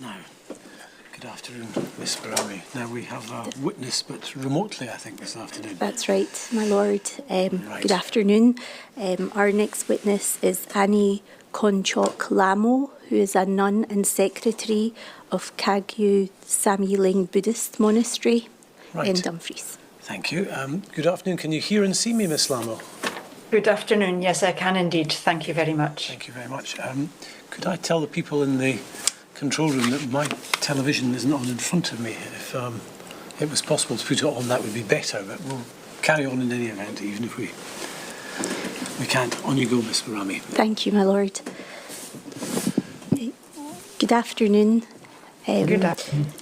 Now, good afternoon, Miss Barami. Now we have a witness, but remotely, I think, this afternoon. That's right, my lord. Right. Good afternoon. Our next witness is Annie Konchok Lhamo, who is a nun and secretary of Kagyu Samye Ling Buddhist Monastery in Dumfries. Thank you. Good afternoon. Can you hear and see me, Miss Lhamo? Good afternoon. Yes, I can indeed. Thank you very much. Thank you very much. Could I tell the people in the control room that my television isn't on in front of me? If it was possible to put it on, that would be better, but we'll carry on in any event, even if we can't. On you go, Miss Barami. Thank you, my lord. Good afternoon. Good afternoon.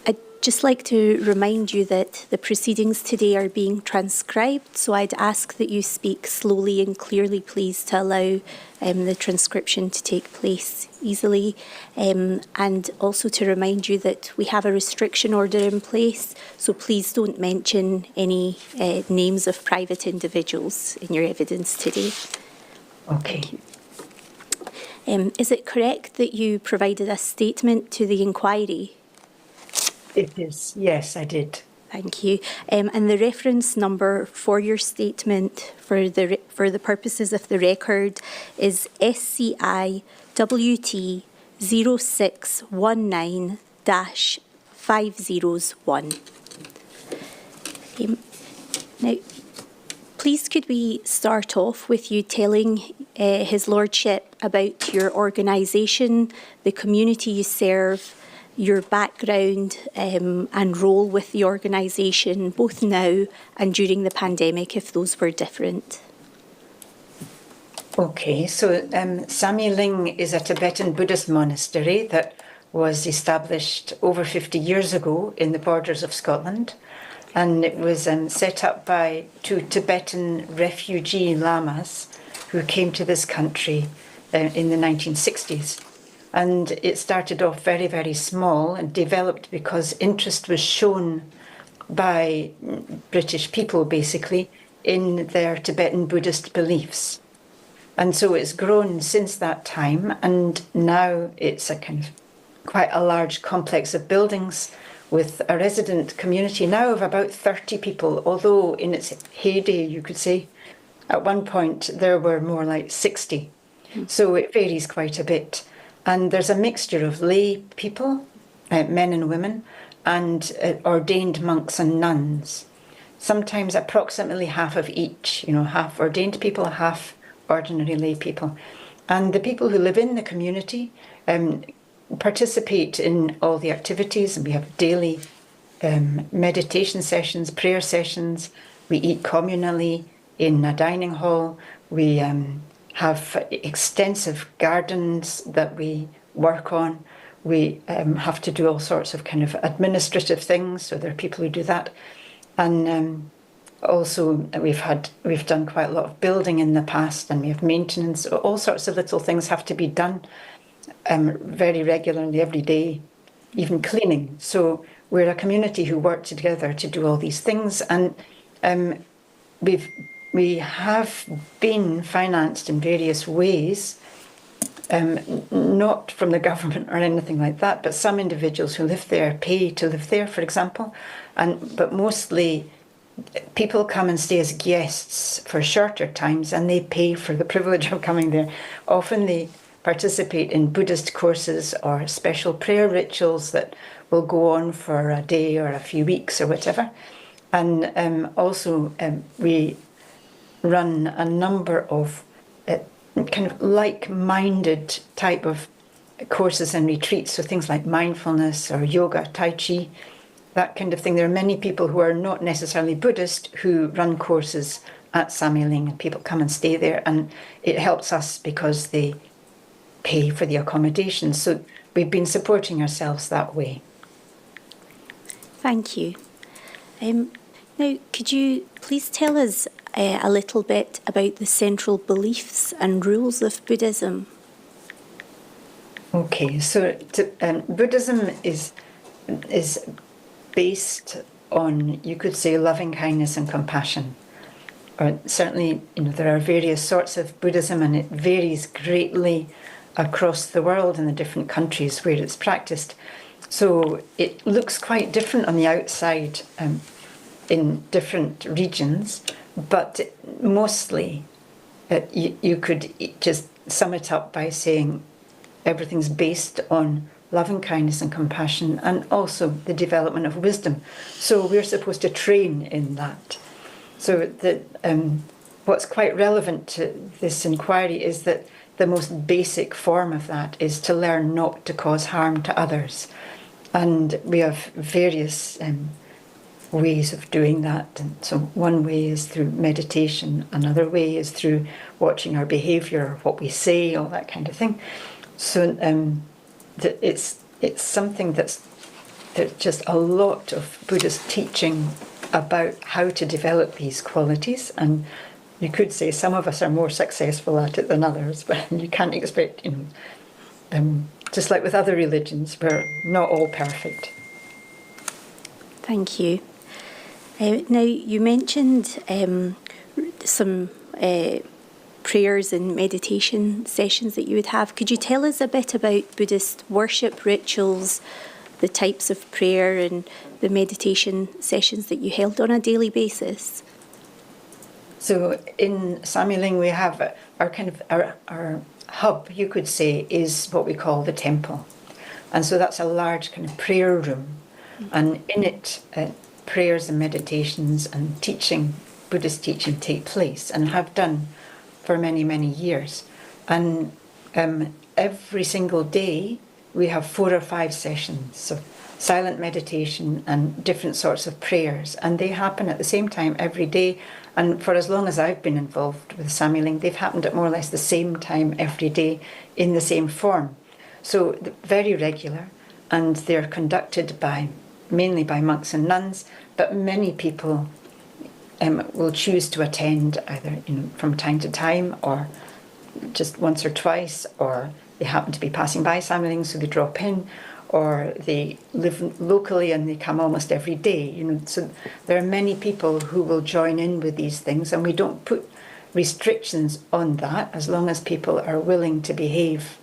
I'd just like to remind you that the proceedings today are being transcribed, so I'd ask that you speak slowly and clearly, please, to allow the transcription to take place easily, and also to remind you that we have a restriction order in place, so please don't mention any names of private individuals in your evidence today. Okay. Is it correct that you provided a statement to the inquiry? It is. Yes, I did. Thank you. And the reference number for your statement for the purposes of the record is SCI WT 0619-501. Now, please could we start off with you telling His Lordship about your organisation, the community you serve, your background and role with the organisation, both now and during the pandemic, if those were different. Okay, so Samye Ling is a Tibetan Buddhist monastery that was established over 50 years ago in the borders of Scotland. And it was set up by two Tibetan refugee lamas who came to this country in the 1960s. And it started off very, very small and developed because interest was shown by British people, basically, in their Tibetan Buddhist beliefs. And so it's grown since that time, and now it's a kind of quite a large complex of buildings with a resident community now of about 30 people, although in its heyday, you could say, at one point there were more like 60. So it varies quite a bit. And there's a mixture of lay people, men and women, and ordained monks and nuns. Sometimes approximately half of each, half ordained people, half ordinary lay people. And the people who live in the community participate in all the activities, and we have daily meditation sessions, prayer sessions. We eat communally in a dining hall. We have extensive gardens that we work on. We have to do all sorts of kind of administrative things, so there are people who do that. And also we've done quite a lot of building in the past, and we have maintenance. All sorts of little things have to be done very regularly, every day, even cleaning. So we're a community who work together to do all these things, and we have been financed in various ways, not from the government or anything like that, but some individuals who live there pay to live there, for example, but mostly people come and stay as guests for shorter times, and they pay for the privilege of coming there. Often they participate in Buddhist courses or special prayer rituals that will go on for a day or a few weeks or whatever. And also we run a number of kind of like-minded type of courses and retreats, so things like mindfulness or yoga, tai chi, that kind of thing. There are many people who are not necessarily Buddhist who run courses at Samye Ling, and people come and stay there, and it helps us because they pay for the accommodation. So we've been supporting ourselves that way. Thank you. Now, could you please tell us a little bit about the central beliefs and rules of Buddhism? Okay, so Buddhism is based on, you could say, loving kindness and compassion. Or certainly, there are various sorts of Buddhism, and it varies greatly across the world in the different countries where it's practiced. So it looks quite different on the outside in different regions, but mostly you could just sum it up by saying everything's based on loving kindness and compassion, and also the development of wisdom. So we're supposed to train in that. So what's quite relevant to this inquiry is that the most basic form of that is to learn not to cause harm to others. And we have various ways of doing that. And so one way is through meditation, another way is through watching our behaviour, what we say, all that kind of thing. So it's something there's just a lot of Buddhist teaching about how to develop these qualities, and you could say some of us are more successful at it than others, but you can't expect, just like with other religions, we're not all perfect. Thank you. Now, you mentioned some prayers and meditation sessions that you would have. Could you tell us a bit about Buddhist worship rituals, the types of prayer and the meditation sessions that you held on a daily basis? So in Samye Ling, we have our hub, you could say, is what we call the temple. And so that's a large kind of prayer room. And in it, prayers and meditations and teaching, Buddhist teaching, take place and have done for many, many years. And every single day, we have 4 or 5 sessions of silent meditation and different sorts of prayers. And they happen at the same time every day. And for as long as I've been involved with Samye Ling, they've happened at more or less the same time every day in the same form. So very regular, and they're conducted mainly by monks and nuns, but many people will choose to attend either from time to time or just once or twice, or they happen to be passing by Samye Ling, so they drop in, or they live locally and they come almost every day. So there are many people who will join in with these things, and we don't put restrictions on that as long as people are willing to behave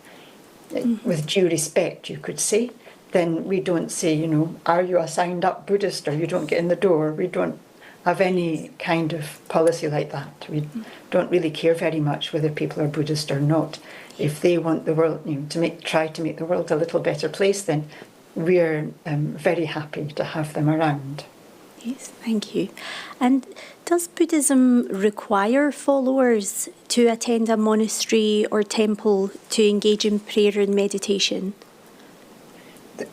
with due respect, you could say. Then we don't say, are you a signed up Buddhist, or you don't get in the door. We don't have any kind of policy like that. We don't really care very much whether people are Buddhist or not. If they want the world, try to make the world a little better place, then we're very happy to have them around. Yes, thank you. And does Buddhism require followers to attend a monastery or temple to engage in prayer and meditation?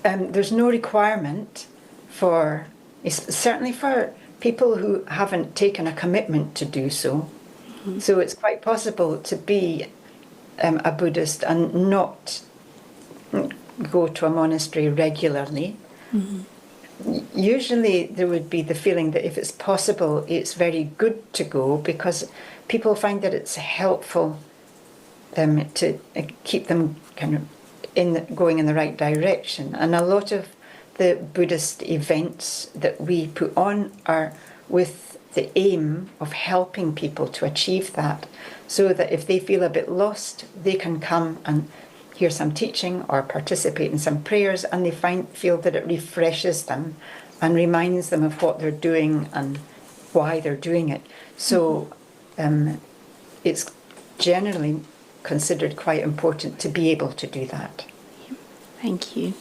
There's no requirement certainly for people who haven't taken a commitment to do so. Mm-hmm. So it's quite possible to be a Buddhist and not go to a monastery regularly. Mm-hmm. Usually there would be the feeling that if it's possible, it's very good to go, because people find that it's helpful to keep them kind of going in the right direction. And a lot of the Buddhist events that we put on are with the aim of helping people to achieve that, so that if they feel a bit lost, they can come and hear some teaching or participate in some prayers, and they feel that it refreshes them and reminds them of what they're doing and why they're doing it. So it's generally considered quite important to be able to do that. Thank you.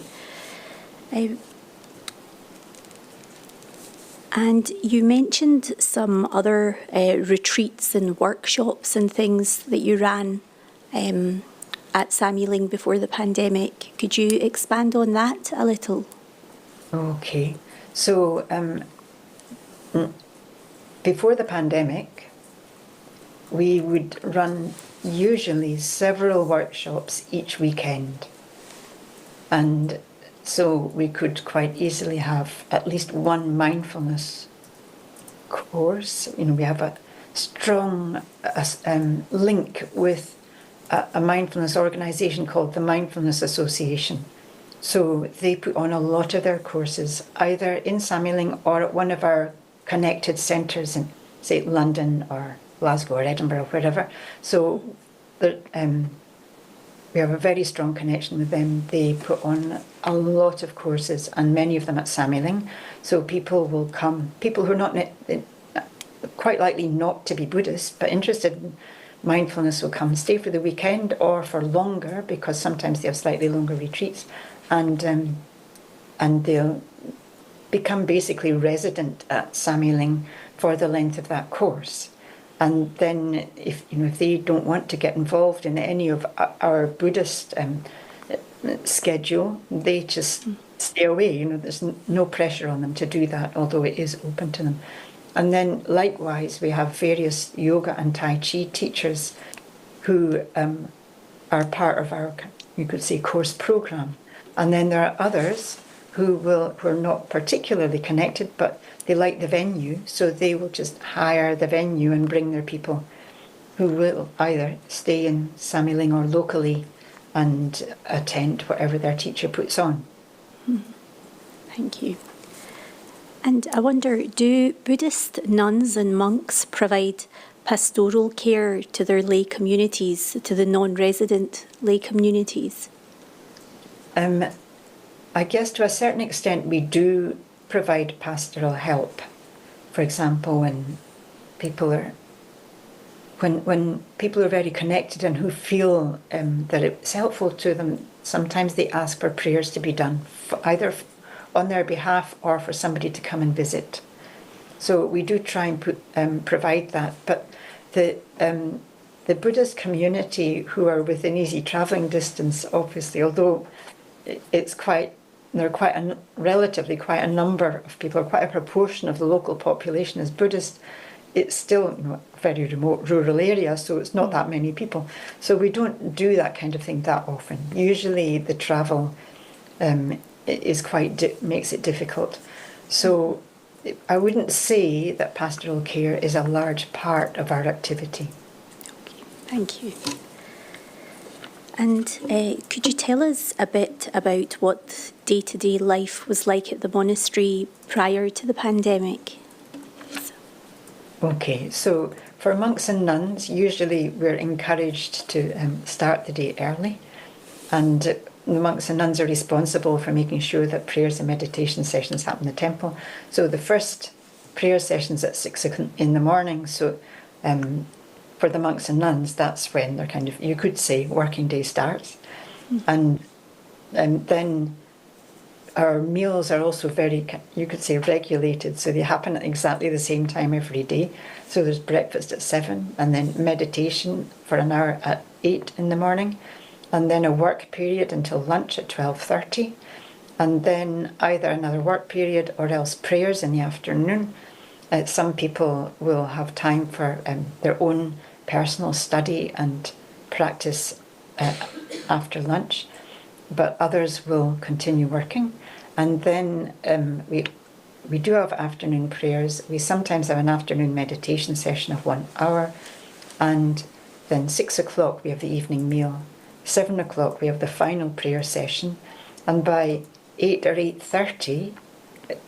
And you mentioned some other retreats and workshops and things that you ran at Samye Ling before the pandemic. Could you expand on that a little? Okay. So before the pandemic, we would run usually several workshops each weekend. And so we could quite easily have at least one mindfulness course. We have a strong link with a mindfulness organisation called the Mindfulness Association. So they put on a lot of their courses either in Samye Ling or at one of our connected centres in, say, London or Glasgow or Edinburgh or wherever. So we have a very strong connection with them. They put on a lot of courses, and many of them at Samye Ling. So people will come, people who are not quite likely not to be Buddhist, but interested in mindfulness, will come and stay for the weekend or for longer, because sometimes they have slightly longer retreats, and they'll become basically resident at Samye Ling for the length of that course. And then, if they don't want to get involved in any of our Buddhist schedule, they just stay away. There's no pressure on them to do that, although it is open to them. And then, likewise, we have various yoga and Tai Chi teachers who are part of our, you could say, course program. And then there are others who are not particularly connected, but they like the venue, so they will just hire the venue and bring their people who will either stay in Samye Ling or locally and attend whatever their teacher puts on. Thank you. And I wonder, do Buddhist nuns and monks provide pastoral care to their lay communities, to the non-resident lay communities? I guess to a certain extent we do provide pastoral help. For example, when people are very connected and who feel that it's helpful to them, sometimes they ask for prayers to be done, either on their behalf or for somebody to come and visit. So we do try and provide that. But the Buddhist community who are within easy travelling distance, obviously, although there are quite a number of people, quite a proportion of the local population is Buddhist, it's still a very remote rural area, so it's not that many people. So we don't do that kind of thing that often. Usually the travel makes it difficult. So I wouldn't say that pastoral care is a large part of our activity. Okay, thank you. And could you tell us a bit about what day-to-day life was like at the monastery prior to the pandemic? Okay, so for monks and nuns, usually we're encouraged to start the day early, and the monks and nuns are responsible for making sure that prayers and meditation sessions happen in the temple. So the first prayer session's at 6 o'clock in the morning, so for the monks and nuns, that's when their kind of, you could say, working day starts. And then our meals are also very, you could say, regulated, so they happen at exactly the same time every day. So there's breakfast at 7, and then meditation for an hour at 8 in the morning, and then a work period until lunch at 12:30, and then either another work period or else prayers in the afternoon. Some people will have time for their own personal study and practice after lunch, but others will continue working. And then we do have afternoon prayers. We sometimes have an afternoon meditation session of 1 hour, and then 6 o'clock we have the evening meal. 7 o'clock we have the final prayer session, and by 8 or 8:30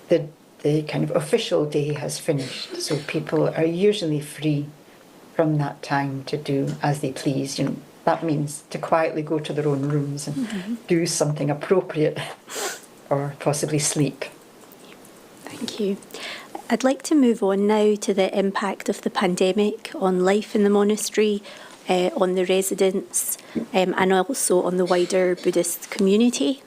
the kind of official day has finished. So people are usually free from that time to do as they please. That means to quietly go to their own rooms and do something appropriate or possibly sleep. Thank you. I'd like to move on now to the impact of the pandemic on life in the monastery, on the residents, and also on the wider Buddhist community.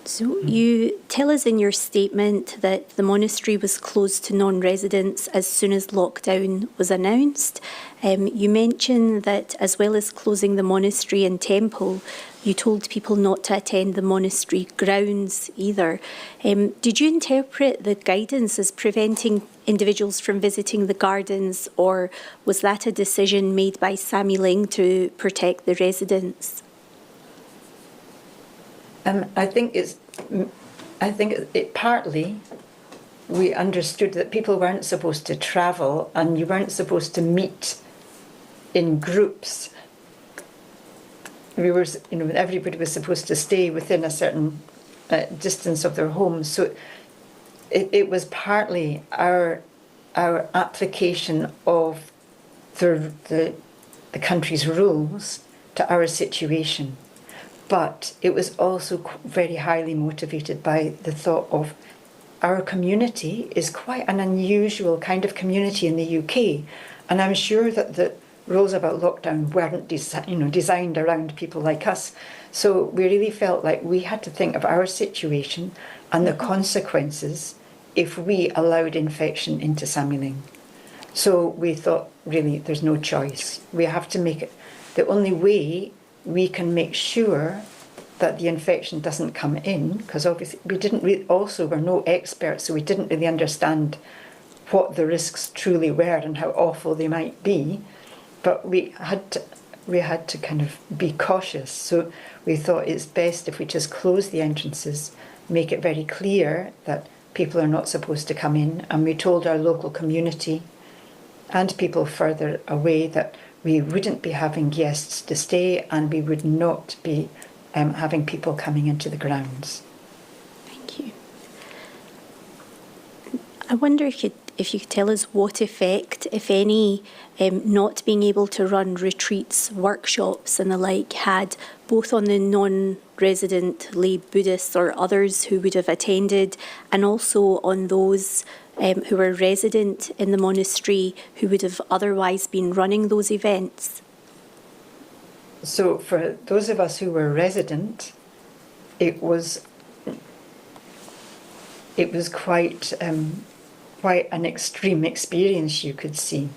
So you tell us in your statement that the monastery was closed to non-residents as soon as lockdown was announced. You mention that as well as closing the monastery and temple, you told people not to attend the monastery grounds either. Did you interpret the guidance as preventing individuals from visiting the gardens, or was that a decision made by Samye Ling to protect the residents? I think it partly we understood that people weren't supposed to travel and you weren't supposed to meet in groups. Everybody was supposed to stay within a certain distance of their homes. So it was partly our application of the country's rules to our situation. But it was also very highly motivated by the thought of our community is quite an unusual kind of community in the UK. And I'm sure that the rules about lockdown weren't designed around people like us. So we really felt like we had to think of our situation and the consequences if we allowed infection into Samye. So we thought, really, there's no choice. We have to make it. The only way we can make sure that the infection doesn't come in, because obviously we didn't really, also we're no experts, so we didn't really understand what the risks truly were and how awful they might be. But we had to kind of be cautious. So we thought it's best if we just close the entrances, make it very clear that people are not supposed to come in. And we told our local community and people further away that we wouldn't be having guests to stay and we would not be having people coming into the grounds. Thank you. I wonder if you could tell us what effect, if any, not being able to run retreats, workshops and the like had both on the non-resident lay Buddhists or others who would have attended, and also on those who were resident in the monastery who would have otherwise been running those events. So for those of us who were resident, it was quite an extreme experience, you could say.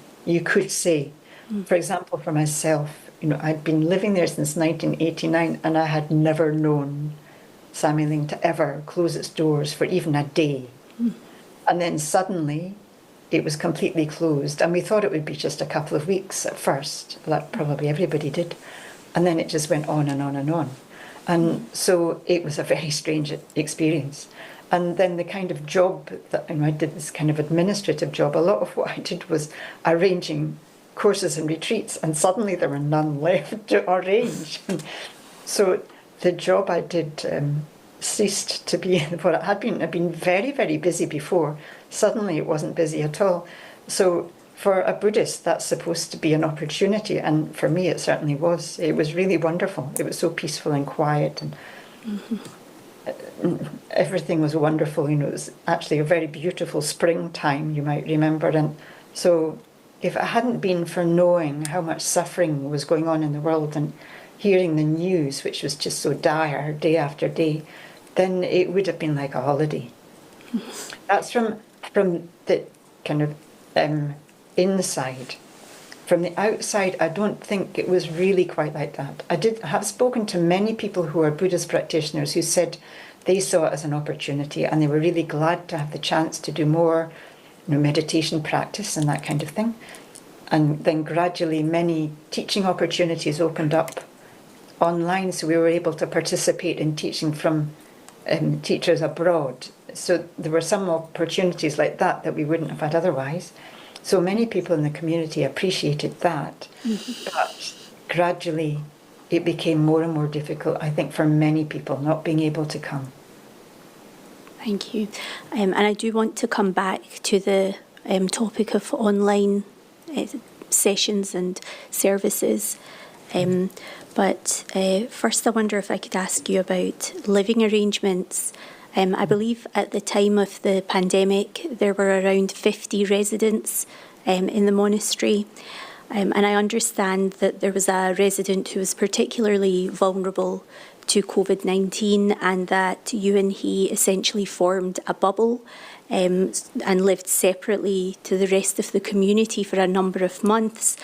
For example, for myself, I'd been living there since 1989 and I had never known Samye to ever close its doors for even a day. And then suddenly it was completely closed, and we thought it would be just a couple of weeks at first, like probably everybody did. And then it just went on and on and on. And so it was a very strange experience. And then the kind of job that I did, this kind of administrative job, a lot of what I did was arranging courses and retreats, and suddenly there were none left to arrange. So the job I did ceased to be what it had been. I'd been very, very busy before. Suddenly it wasn't busy at all. So for a Buddhist, that's supposed to be an opportunity, and for me it certainly was. It was really wonderful. It was so peaceful and quiet, and everything was wonderful. It was actually a very beautiful springtime, you might remember. And so if it hadn't been for knowing how much suffering was going on in the world and hearing the news, which was just so dire day after day, then it would have been like a holiday. That's from the kind of inside. From the outside, I don't think it was really quite like that. I have spoken to many people who are Buddhist practitioners who said they saw it as an opportunity and they were really glad to have the chance to do more meditation practice and that kind of thing. And then gradually many teaching opportunities opened up online, so we were able to participate in teaching from teachers abroad. So there were some opportunities like that we wouldn't have had otherwise. So many people in the community appreciated that, but gradually it became more and more difficult, I think, for many people not being able to come. Thank you. And I do want to come back to the topic of online sessions and services. But first I wonder if I could ask you about living arrangements. I believe at the time of the pandemic there were around 50 residents in the monastery. And I understand that there was a resident who was particularly vulnerable to COVID-19 and that you and he essentially formed a bubble and lived separately to the rest of the community for a number of months.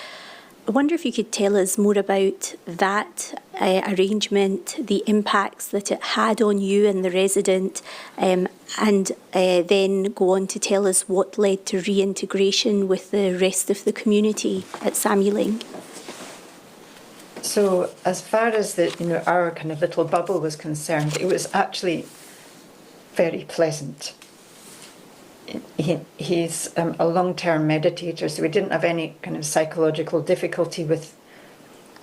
I wonder if you could tell us more about that arrangement, the impacts that it had on you and the resident, and then go on to tell us what led to reintegration with the rest of the community at Samye. So as far as our kind of little bubble was concerned, it was actually very pleasant. He's a long-term meditator, so we didn't have any kind of psychological difficulty with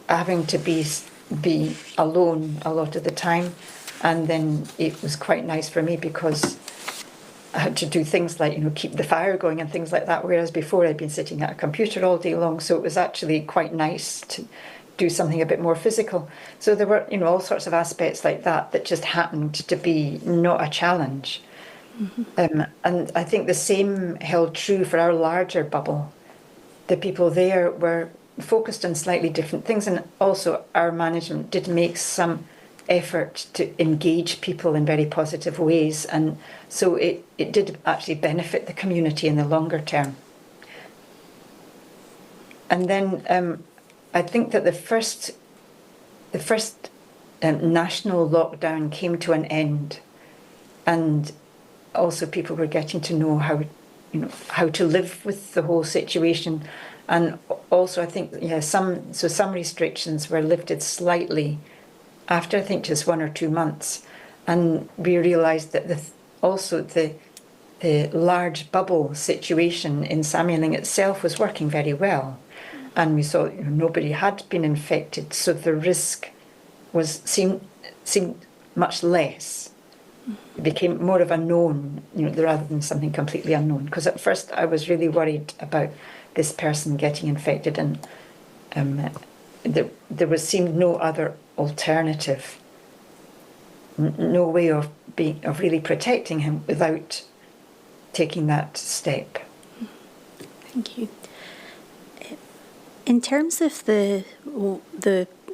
having to be alone a lot of the time. And then it was quite nice for me because I had to do things like, keep the fire going and things like that, whereas before I'd been sitting at a computer all day long. So it was actually quite nice do something a bit more physical. So there were, all sorts of aspects like that that just happened to be not a challenge. And I think the same held true for our larger bubble. The people there were focused on slightly different things, and also our management did make some effort to engage people in very positive ways, and so it did actually benefit the community in the longer term. And then I think that the first national lockdown came to an end, and also people were getting to know how to live with the whole situation. And also I think some restrictions were lifted slightly after, I think, just 1 or 2 months, and we realised that the large bubble situation in Samye Ling itself was working very well, and we saw nobody had been infected, so the risk seemed much less. It became more of a known, rather than something completely unknown. Because at first I was really worried about this person getting infected, and there seemed no other alternative, no way of really protecting him without taking that step. Thank you. In terms of the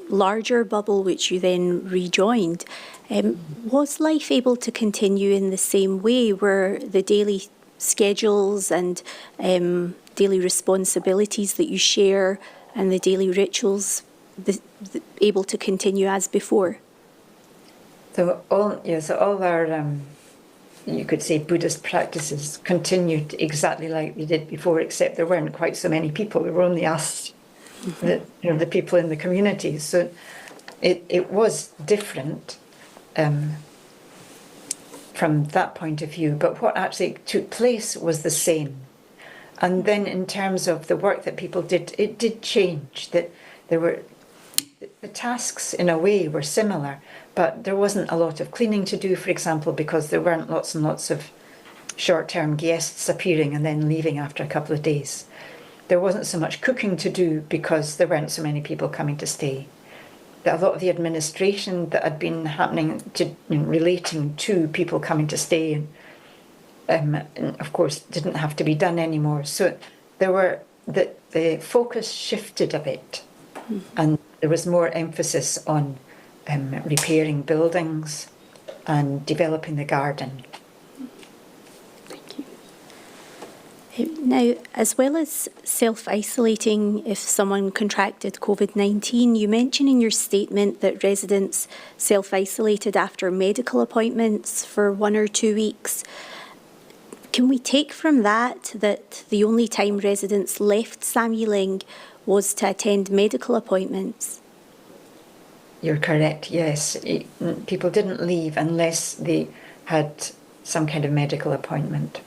larger bubble which you then rejoined, was life able to continue in the same way? Were the daily schedules and daily responsibilities that you share and the daily rituals able to continue as before? So all our you could say Buddhist practices continued exactly like they did before, except there weren't quite so many people. There were only us, the people in the community. So it was different from that point of view. But what actually took place was the same. And then in terms of the work that people did, it did change. That the tasks in a way were similar, but there wasn't a lot of cleaning to do, for example, because there weren't lots and lots of short-term guests appearing and then leaving after a couple of days. There wasn't so much cooking to do because there weren't so many people coming to stay. A lot of the administration that had been happening relating to people coming to stay, and of course, didn't have to be done anymore. So the focus shifted a bit, and there was more emphasis on repairing buildings and developing the garden. Thank you. Now, as well as self-isolating if someone contracted COVID-19, you mention in your statement that residents self-isolated after medical appointments for 1 or 2 weeks. Can we take from that the only time residents left Samye Ling was to attend medical appointments? You're correct, yes. People didn't leave unless they had some kind of medical appointment.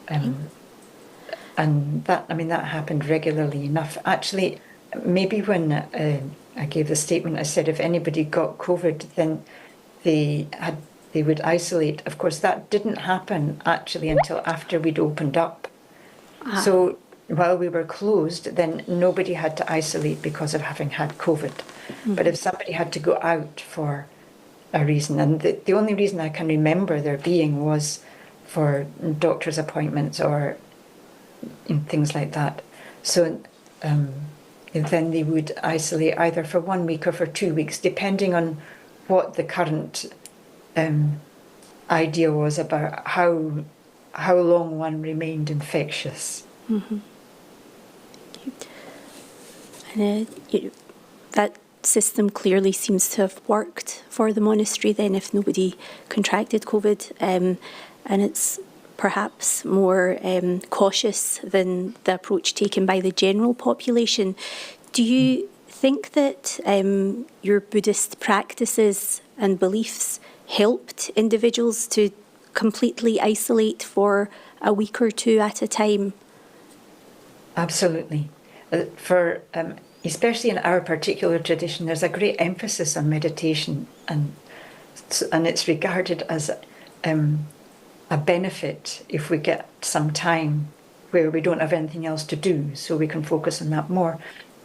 And that happened regularly enough. Actually, maybe when I gave the statement, I said if anybody got COVID, then they would isolate. Of course, that didn't happen actually until after we'd opened up. So while we were closed, then nobody had to isolate because of having had COVID. But if somebody had to go out for a reason, and the only reason I can remember there being was for doctor's appointments or things like that. So then they would isolate either for 1 week or for 2 weeks, depending on what the current idea was about how long one remained infectious. Mm-hmm. And that system clearly seems to have worked for the monastery then, if nobody contracted COVID, and it's perhaps more cautious than the approach taken by the general population. Do you think that your Buddhist practices and beliefs helped individuals to completely isolate for a week or two at a time? Absolutely. For especially in our particular tradition, there's a great emphasis on meditation, and it's regarded as a benefit if we get some time where we don't have anything else to do, so we can focus on that more.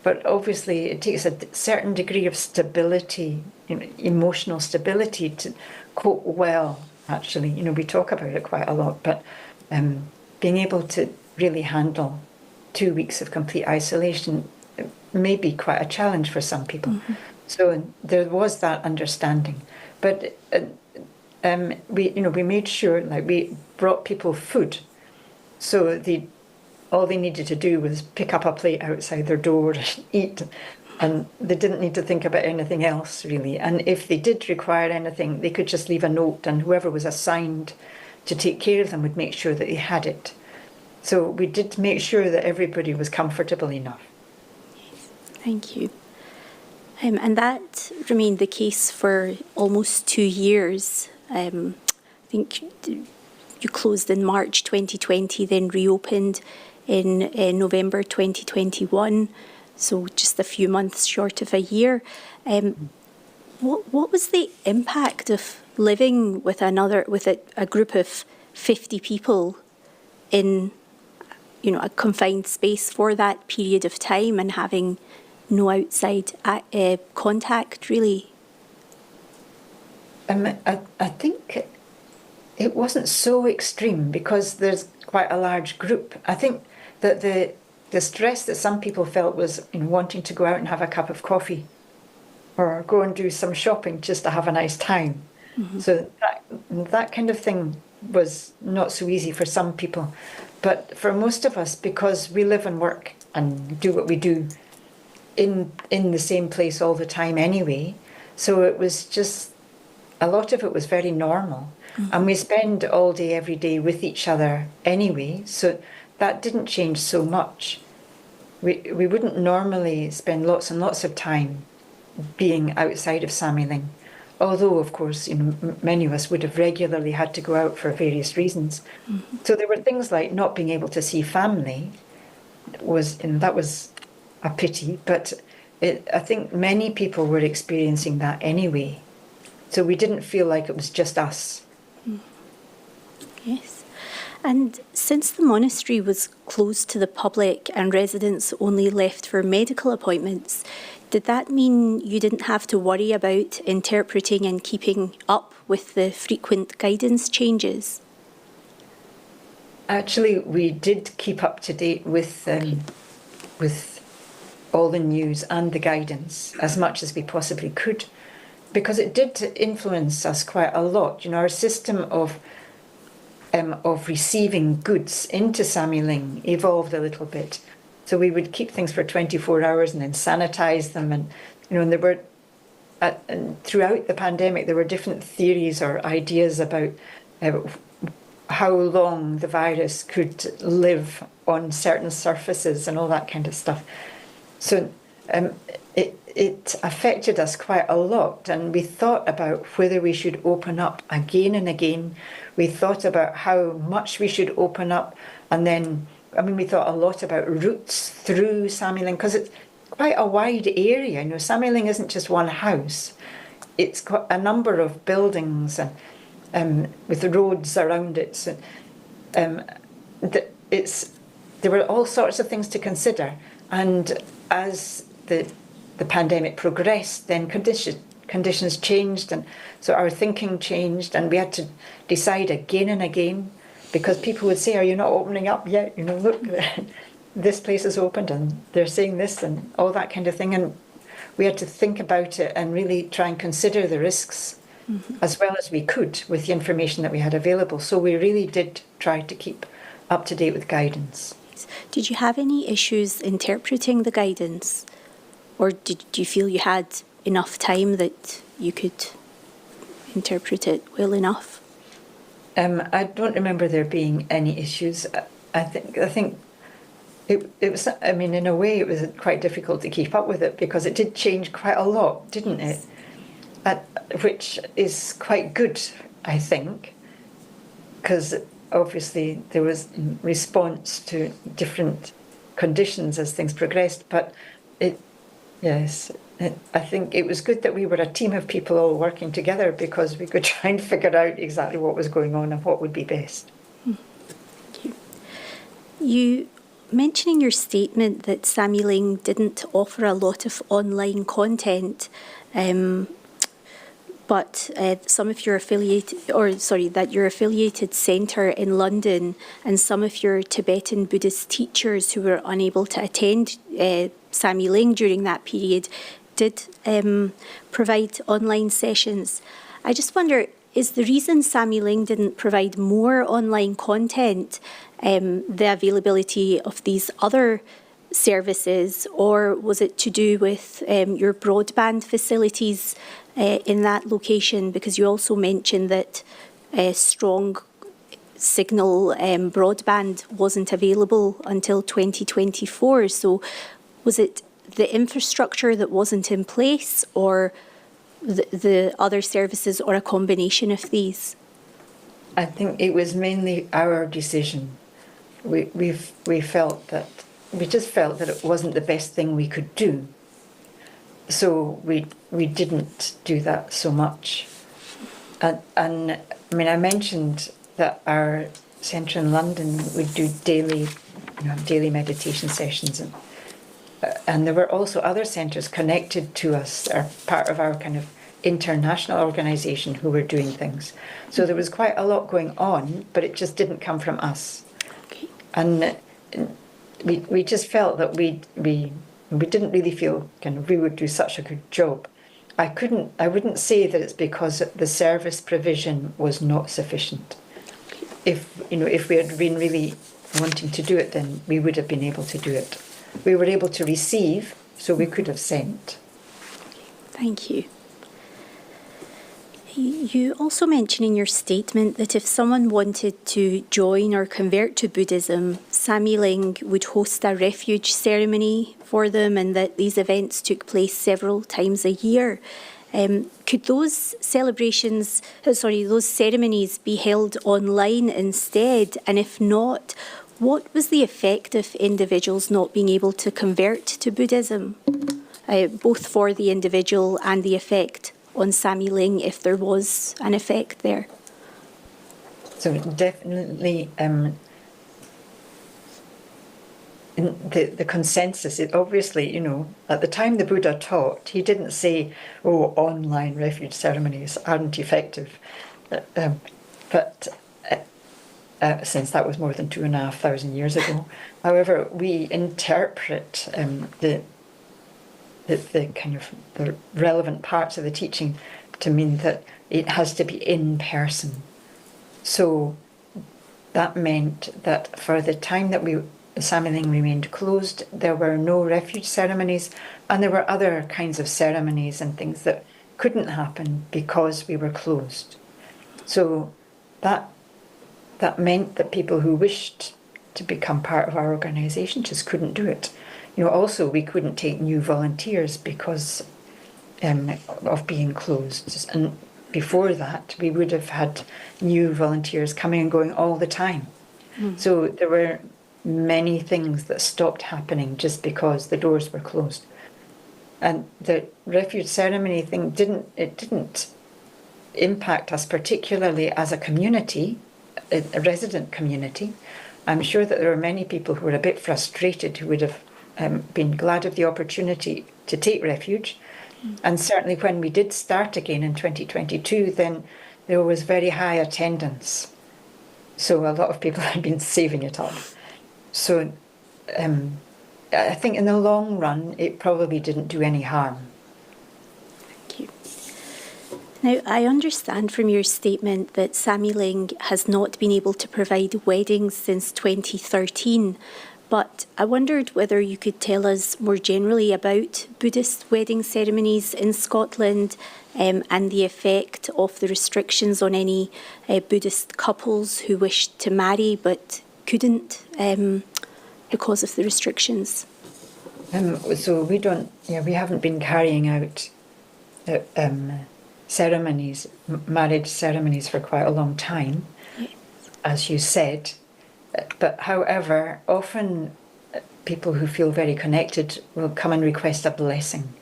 but obviously it takes a certain degree of stability, emotional stability to cope well, actually. We talk about it quite a lot, but being able to really handle 2 weeks of complete isolation may be quite a challenge for some people. Mm-hmm. So there was that understanding. But we made sure, like, we brought people food. So all they needed to do was pick up a plate outside their door and eat, and they didn't need to think about anything else, really. And if they did require anything, they could just leave a note, and whoever was assigned to take care of them would make sure that they had it. So we did make sure that everybody was comfortable enough. Thank you. And that remained the case for almost 2 years. I think you closed in March 2020, then reopened in November 2021, so just a few months short of a year. What was the impact of living with a group of 50 people in a confined space for that period of time and having no outside contact, really? I think it wasn't so extreme because there's quite a large group. I think that the stress that some people felt was in wanting to go out and have a cup of coffee or go and do some shopping just to have a nice time. Mm-hmm. So that kind of thing was not so easy for some people. But for most of us, because we live and work and do what we do in the same place all the time anyway, so it was just, a lot of it was very normal. Mm-hmm. And we spend all day, every day with each other anyway, so that didn't change so much. We wouldn't normally spend lots and lots of time being outside of Samye Ling, although, of course, many of us would have regularly had to go out for various reasons. Mm-hmm. So there were things like not being able to see family, that was a pity, but I think many people were experiencing that anyway. So we didn't feel like it was just us. Mm. Yes. And since the monastery was closed to the public and residents only left for medical appointments, did that mean you didn't have to worry about interpreting and keeping up with the frequent guidance changes? Actually, we did keep up to date with all the news and the guidance as much as we possibly could, because it did influence us quite a lot. Our system of receiving goods into Samye Ling evolved a little bit. So we would keep things for 24 hours and then sanitize them. And there were, throughout the pandemic, there were different theories or ideas about how long the virus could live on certain surfaces and all that kind of stuff. So it affected us quite a lot, and we thought about whether we should open up again and again. We thought about how much we should open up, and then, we thought a lot about routes through Samye Ling, because it's quite a wide area. Samye Ling isn't just one house. It's got a number of buildings and with the roads around it. So, there were all sorts of things to consider. And as the pandemic progressed, then conditions changed, and so our thinking changed, and we had to decide again and again, because people would say, "Are you not opening up yet? Look, this place is opened, and they're saying this," and all that kind of thing. And we had to think about it and really try and consider the risks as well as we could with the information that we had available. So we really did try to keep up to date with guidance. Did you have any issues interpreting the guidance, or did you feel you had enough time that you could interpret it well enough? I don't remember there being any issues. I think it was. In a way, it was quite difficult to keep up with it because it did change quite a lot, didn't it? Which is quite good, I think, because obviously there was response to different conditions as things progressed. But I think it was good that we were a team of people all working together, because we could try and figure out exactly what was going on and what would be best. Thank you. You mentioning your statement that Samye Ling didn't offer a lot of online content, but some of your that your affiliated centre in London and some of your Tibetan Buddhist teachers who were unable to attend Samye Ling during that period did provide online sessions. I just wonder, is the reason Samye Ling didn't provide more online content the availability of these other services, or was it to do with your broadband facilities in that location? Because you also mentioned that strong signal broadband wasn't available until 2024. So was it the infrastructure that wasn't in place, or the other services, or a combination of these? I think it was mainly our decision. We felt that we just felt that it wasn't the best thing we could do, so we didn't do that so much. And I mean, I mentioned that our centre in London would do daily meditation sessions, and there were also other centres connected to us, or part of our kind of international organisation, who were doing things. So there was quite a lot going on, but it just didn't come from us. Okay. And we just felt that we didn't really feel kind of we would do such a good job. I wouldn't say that it's because the service provision was not sufficient. If we had been really wanting to do it, then we would have been able to do it. We were able to receive, so we could have sent. Thank you. You also mention in your statement that if someone wanted to join or convert to Buddhism, Samye Ling would host a refuge ceremony for them, and that these events took place several times a year. Could those those ceremonies be held online instead? And if not, what was the effect of individuals not being able to convert to Buddhism, both for the individual and the effect on Samye Ling, if there was an effect there? So definitely, in the consensus, it obviously, at the time the Buddha taught, he didn't say, online refuge ceremonies aren't effective. But since that was more than 2,500 years ago. However, we interpret the kind of the relevant parts of the teaching to mean that it has to be in person. So that meant that for the time that Samye Ling remained closed, there were no refuge ceremonies, and there were other kinds of ceremonies and things that couldn't happen because we were closed. So that meant that people who wished to become part of our organisation just couldn't do it. Also, we couldn't take new volunteers because of being closed. And before that, we would have had new volunteers coming and going all the time. So there were many things that stopped happening just because the doors were closed. And the refuge ceremony thing didn't impact us particularly as a community, a resident community. I'm sure that there were many people who were a bit frustrated who would have been glad of the opportunity to take refuge. And certainly when we did start again in 2022, then there was very high attendance. So a lot of people had been saving it up. So I think in the long run, it probably didn't do any harm. Thank you. Now, I understand from your statement that Samye Ling has not been able to provide weddings since 2013, but I wondered whether you could tell us more generally about Buddhist wedding ceremonies in Scotland and the effect of the restrictions on any Buddhist couples who wished to marry but couldn't because of the restrictions. So we haven't been carrying out ceremonies, marriage ceremonies, for quite a long time, yes, as you said. But however, often people who feel very connected will come and request a blessing.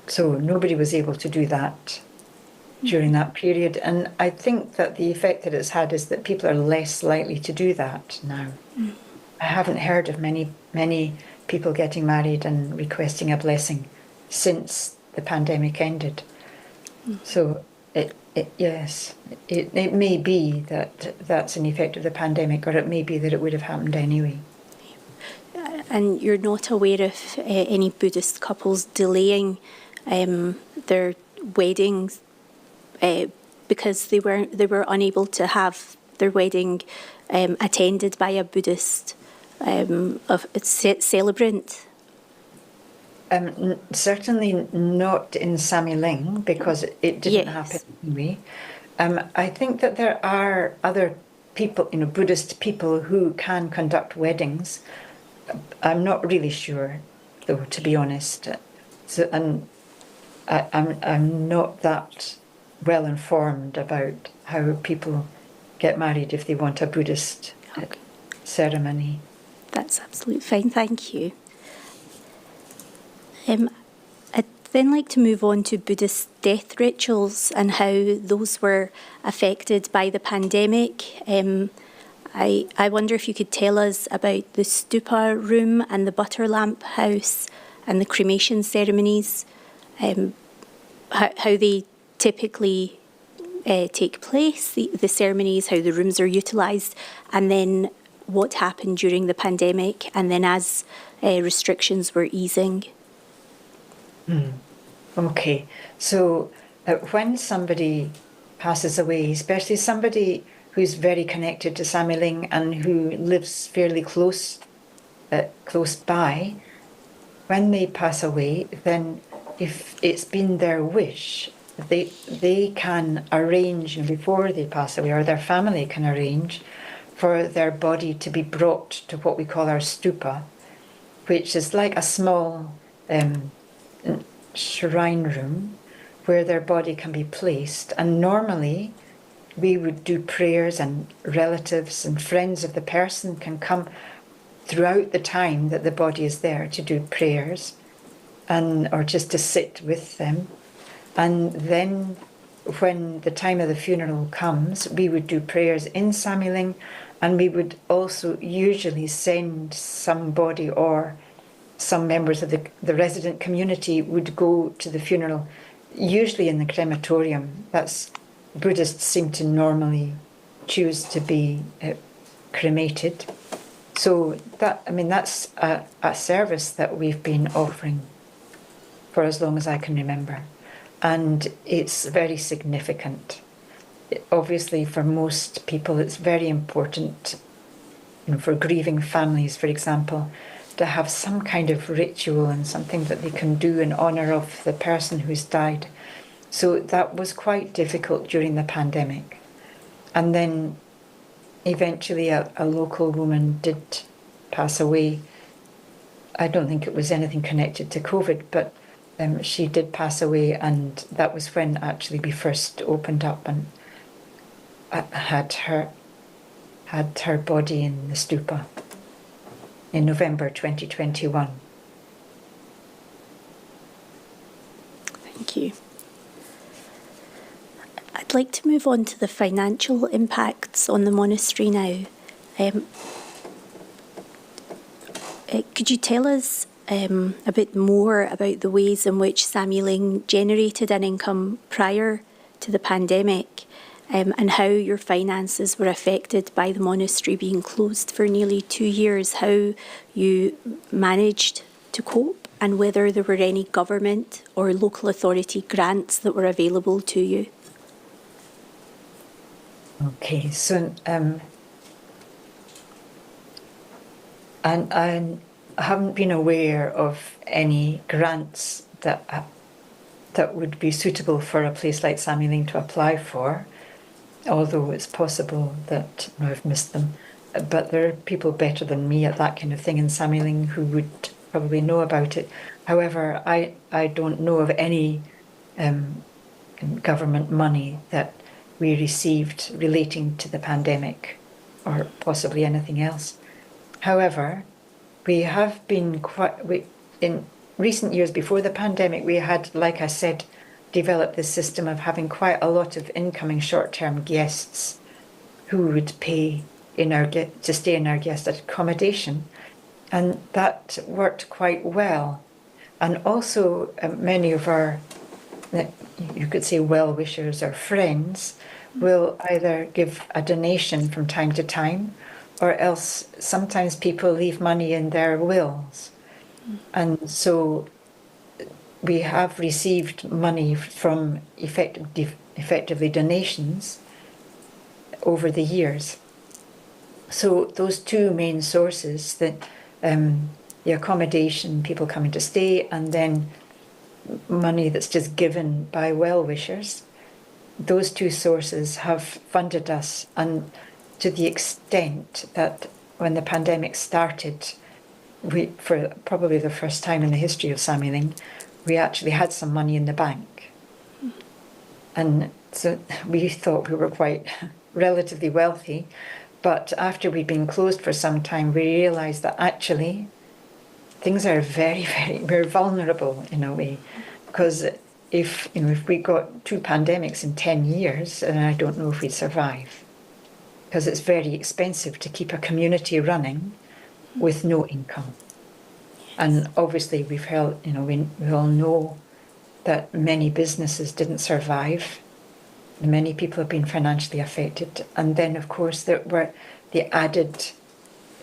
So nobody was able to do that during that period. And I think that the effect that it's had is that people are less likely to do that now. I haven't heard of many people getting married and requesting a blessing since the pandemic ended. So yes, it may be that that's an effect of the pandemic, or it may be that it would have happened anyway. And you're not aware of any Buddhist couples delaying their weddings because they were unable to have their wedding attended by a Buddhist celebrant? Certainly not in Samye Ling, because it didn't happen anyway. I think that there are other people, Buddhist people who can conduct weddings. I'm not really sure, though, to be honest. So, and I'm not that well informed about how people get married if they want a Buddhist ceremony. That's absolutely fine, thank you. I'd then like to move on to Buddhist death rituals and how those were affected by the pandemic. I wonder if you could tell us about the stupa room and the butter lamp house and the cremation ceremonies, how they typically take place, the ceremonies, how the rooms are utilised, and then what happened during the pandemic, and then as restrictions were easing. Okay, so when somebody passes away, especially somebody who's very connected to Samye Ling and who lives fairly close by, when they pass away, then if it's been their wish, they can arrange before they pass away, or their family can arrange for their body to be brought to what we call our stupa, which is like a small shrine room where their body can be placed. And normally we would do prayers, and relatives and friends of the person can come throughout the time that the body is there to do prayers, or just to sit with them. And then when the time of the funeral comes, we would do prayers in Samye Ling, and we would also usually send somebody, or some members of the resident community would go to the funeral, usually in the crematorium. Buddhists seem to normally choose to be cremated. So that's a service that we've been offering for as long as I can remember. And it's very significant. Obviously, for most people, it's very important, for grieving families, for example, to have some kind of ritual and something that they can do in honour of the person who's died. So that was quite difficult during the pandemic. And then eventually a local woman did pass away. I don't think it was anything connected to COVID, but she did pass away, and that was when actually we first opened up and had her body in the stupa in November 2021. Thank you. I'd like to move on to the financial impacts on the monastery now. Could you tell us a bit more about the ways in which Samye Ling generated an income prior to the pandemic, and how your finances were affected by the monastery being closed for nearly 2 years, how you managed to cope, and whether there were any government or local authority grants that were available to you? Okay, so and I haven't been aware of any grants that would be suitable for a place like Samye Ling to apply for, although it's possible that I've missed them. But there are people better than me at that kind of thing in Samye Ling who would probably know about it. However, I don't know of any government money that we received relating to the pandemic, or possibly anything else. However, we have been in recent years before the pandemic, we had, like I said, developed this system of having quite a lot of incoming short-term guests who would pay to stay in our guest accommodation, and that worked quite well. And also, many of our, you could say, well-wishers or friends will either give a donation from time to time, or else sometimes people leave money in their wills. And so we have received money from effectively donations over the years. So those two main sources, the accommodation, people coming to stay, and then money that's just given by well-wishers, those two sources have funded us, and to the extent that when the pandemic started, for probably the first time in the history of Samye Ling, we actually had some money in the bank. And so we thought we were quite relatively wealthy, but after we'd been closed for some time, we realised that actually things are we're vulnerable in a way, because if we got 2 pandemics in 10 years, then I don't know if we'd survive, because it's very expensive to keep a community running with no income. And obviously we've heard, we all know that many businesses didn't survive. Many people have been financially affected. And then, of course, there were the added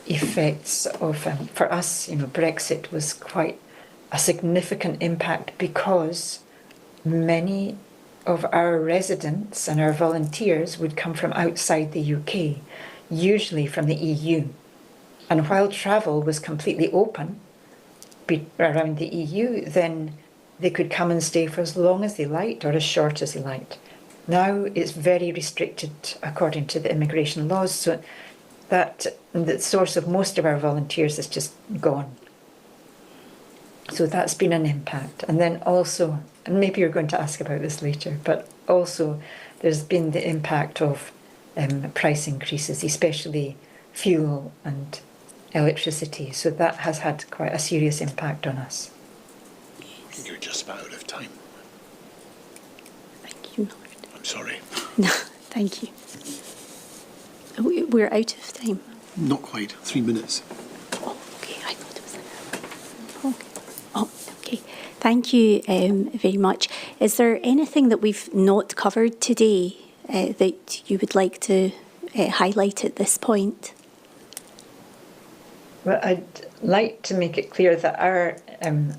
effects of, for us, Brexit was quite a significant impact, because many of our residents and our volunteers would come from outside the UK, usually from the EU. And while travel was completely open around the EU, then they could come and stay for as long as they liked or as short as they liked. Now it's very restricted according to the immigration laws, so that the source of most of our volunteers is just gone. So that's been an impact. And then also, and maybe you're going to ask about this later, but also there's been the impact of price increases, especially fuel and electricity. So that has had quite a serious impact on us. I think you're just about out of time. Thank you, Lord. I'm sorry. No, thank you. We're out of time. Not quite. 3 minutes. Oh, okay. I thought it was an hour. Okay. Oh, okay. Thank you very much. Is there anything that we've not covered today that you would like to highlight at this point? Well, I'd like to make it clear that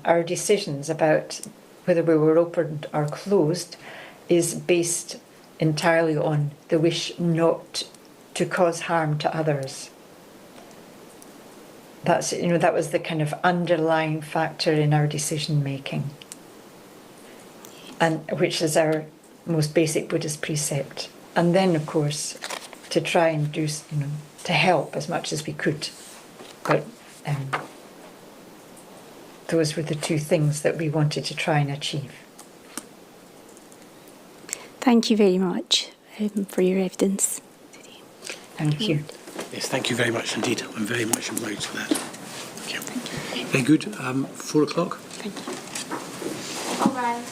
our decisions about whether we were opened or closed is based entirely on the wish not to cause harm to others. That's, that was the kind of underlying factor in our decision making, and which is our most basic Buddhist precept. And then, of course, to try and do, to help as much as we could. But those were the two things that we wanted to try and achieve. Thank you very much for your evidence today. Thank you. Yes, thank you very much indeed. I'm very much obliged for that. Thank you. Very good. 4 o'clock. Thank you. All right.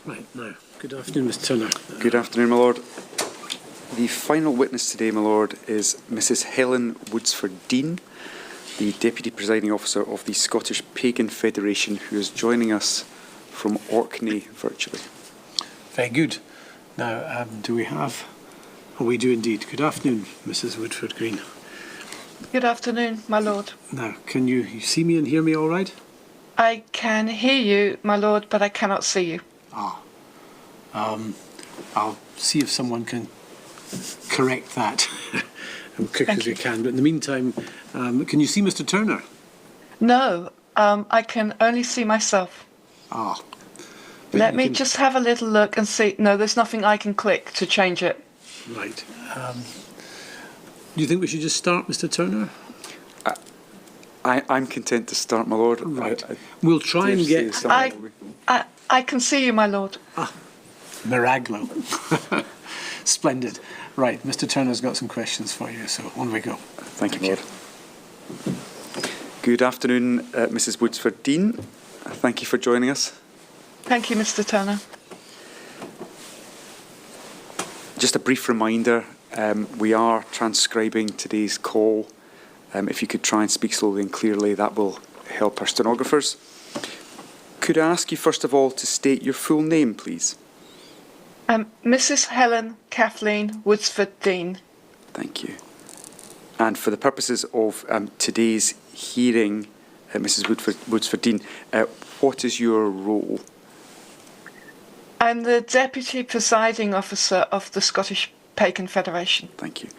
Right, now, good afternoon, Mr Turner. Good afternoon, my lord. The final witness today, my lord, is Mrs Helen Woodsford-Dean, the Deputy Presiding Officer of the Scottish Pagan Federation, who is joining us from Orkney virtually. Very good. Now, do we have... Oh, we do indeed. Good afternoon, Mrs Woodford-Green. Good afternoon, my lord. Now, can you see me and hear me all right? I can hear you, my lord, but I cannot see you. I'll see if someone can correct that as quick Thank as we you. can. But in the meantime, can you see Mr Turner? No, I can only see myself. But Let you me can- just have a little look and see. No, there's nothing I can click to change it. Right. Do you think we should just start, Mr Turner? I'm content to start, my lord. Right. We'll try and dare get... say something will be- I can see you, my lord. Miraglo. Splendid. Right, Mr Turner's got some questions for you, so on we go. Thank you, my lord. Good afternoon, Mrs Woodsford-Dean. Thank you for joining us. Thank you, Mr. Turner. Just a brief reminder, we are transcribing today's call. If you could try and speak slowly and clearly, that will help our stenographers. Could I ask you first of all to state your full name, please? Mrs. Helen Kathleen Woodsford-Dean. Thank you. And for the purposes of today's hearing, Mrs Woodsford-Dean, what is your role? I'm the Deputy Presiding Officer of the Scottish Pagan Federation. Thank you.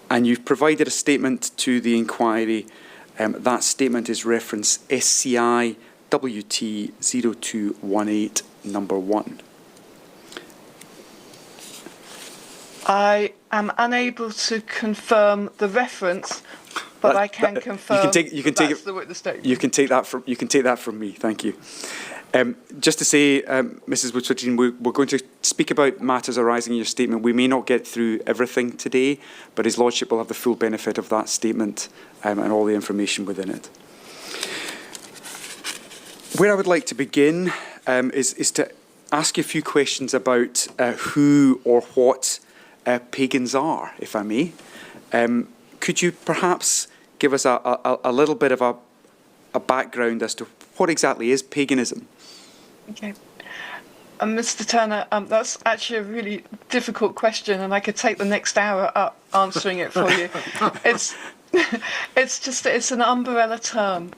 And you've provided a statement to the inquiry. That statement is reference SCI WT 0218 number 1. I am unable to confirm the reference, but I can confirm you can take that's it. the witness statement. You can take that from me. Thank you. Just to say, Mrs Woodsford-Dean, we're going to speak about matters arising in your statement. We may not get through everything today, but His Lordship will have the full benefit of that statement and all the information within it. Where I would like to begin is to ask you a few questions about who or what pagans are, if I may. Could you perhaps give us a little bit of a background as to what exactly is paganism? Okay. Mr. Turner, that's actually a really difficult question, and I could take the next hour up answering it for you. It's an umbrella term.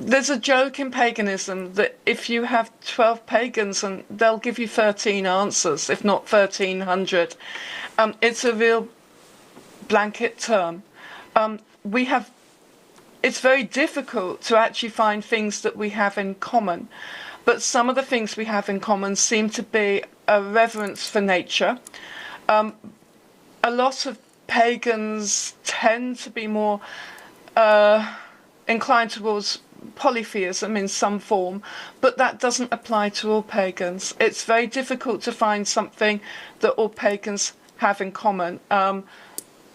There's a joke in paganism that if you have 12 pagans, and they'll give you 13 answers, if not 1,300. It's a real blanket term. It's very difficult to actually find things that we have in common, but some of the things we have in common seem to be a reverence for nature. A lot of pagans tend to be more inclined towards polytheism in some form, but that doesn't apply to all pagans. It's very difficult to find something that all pagans have in common.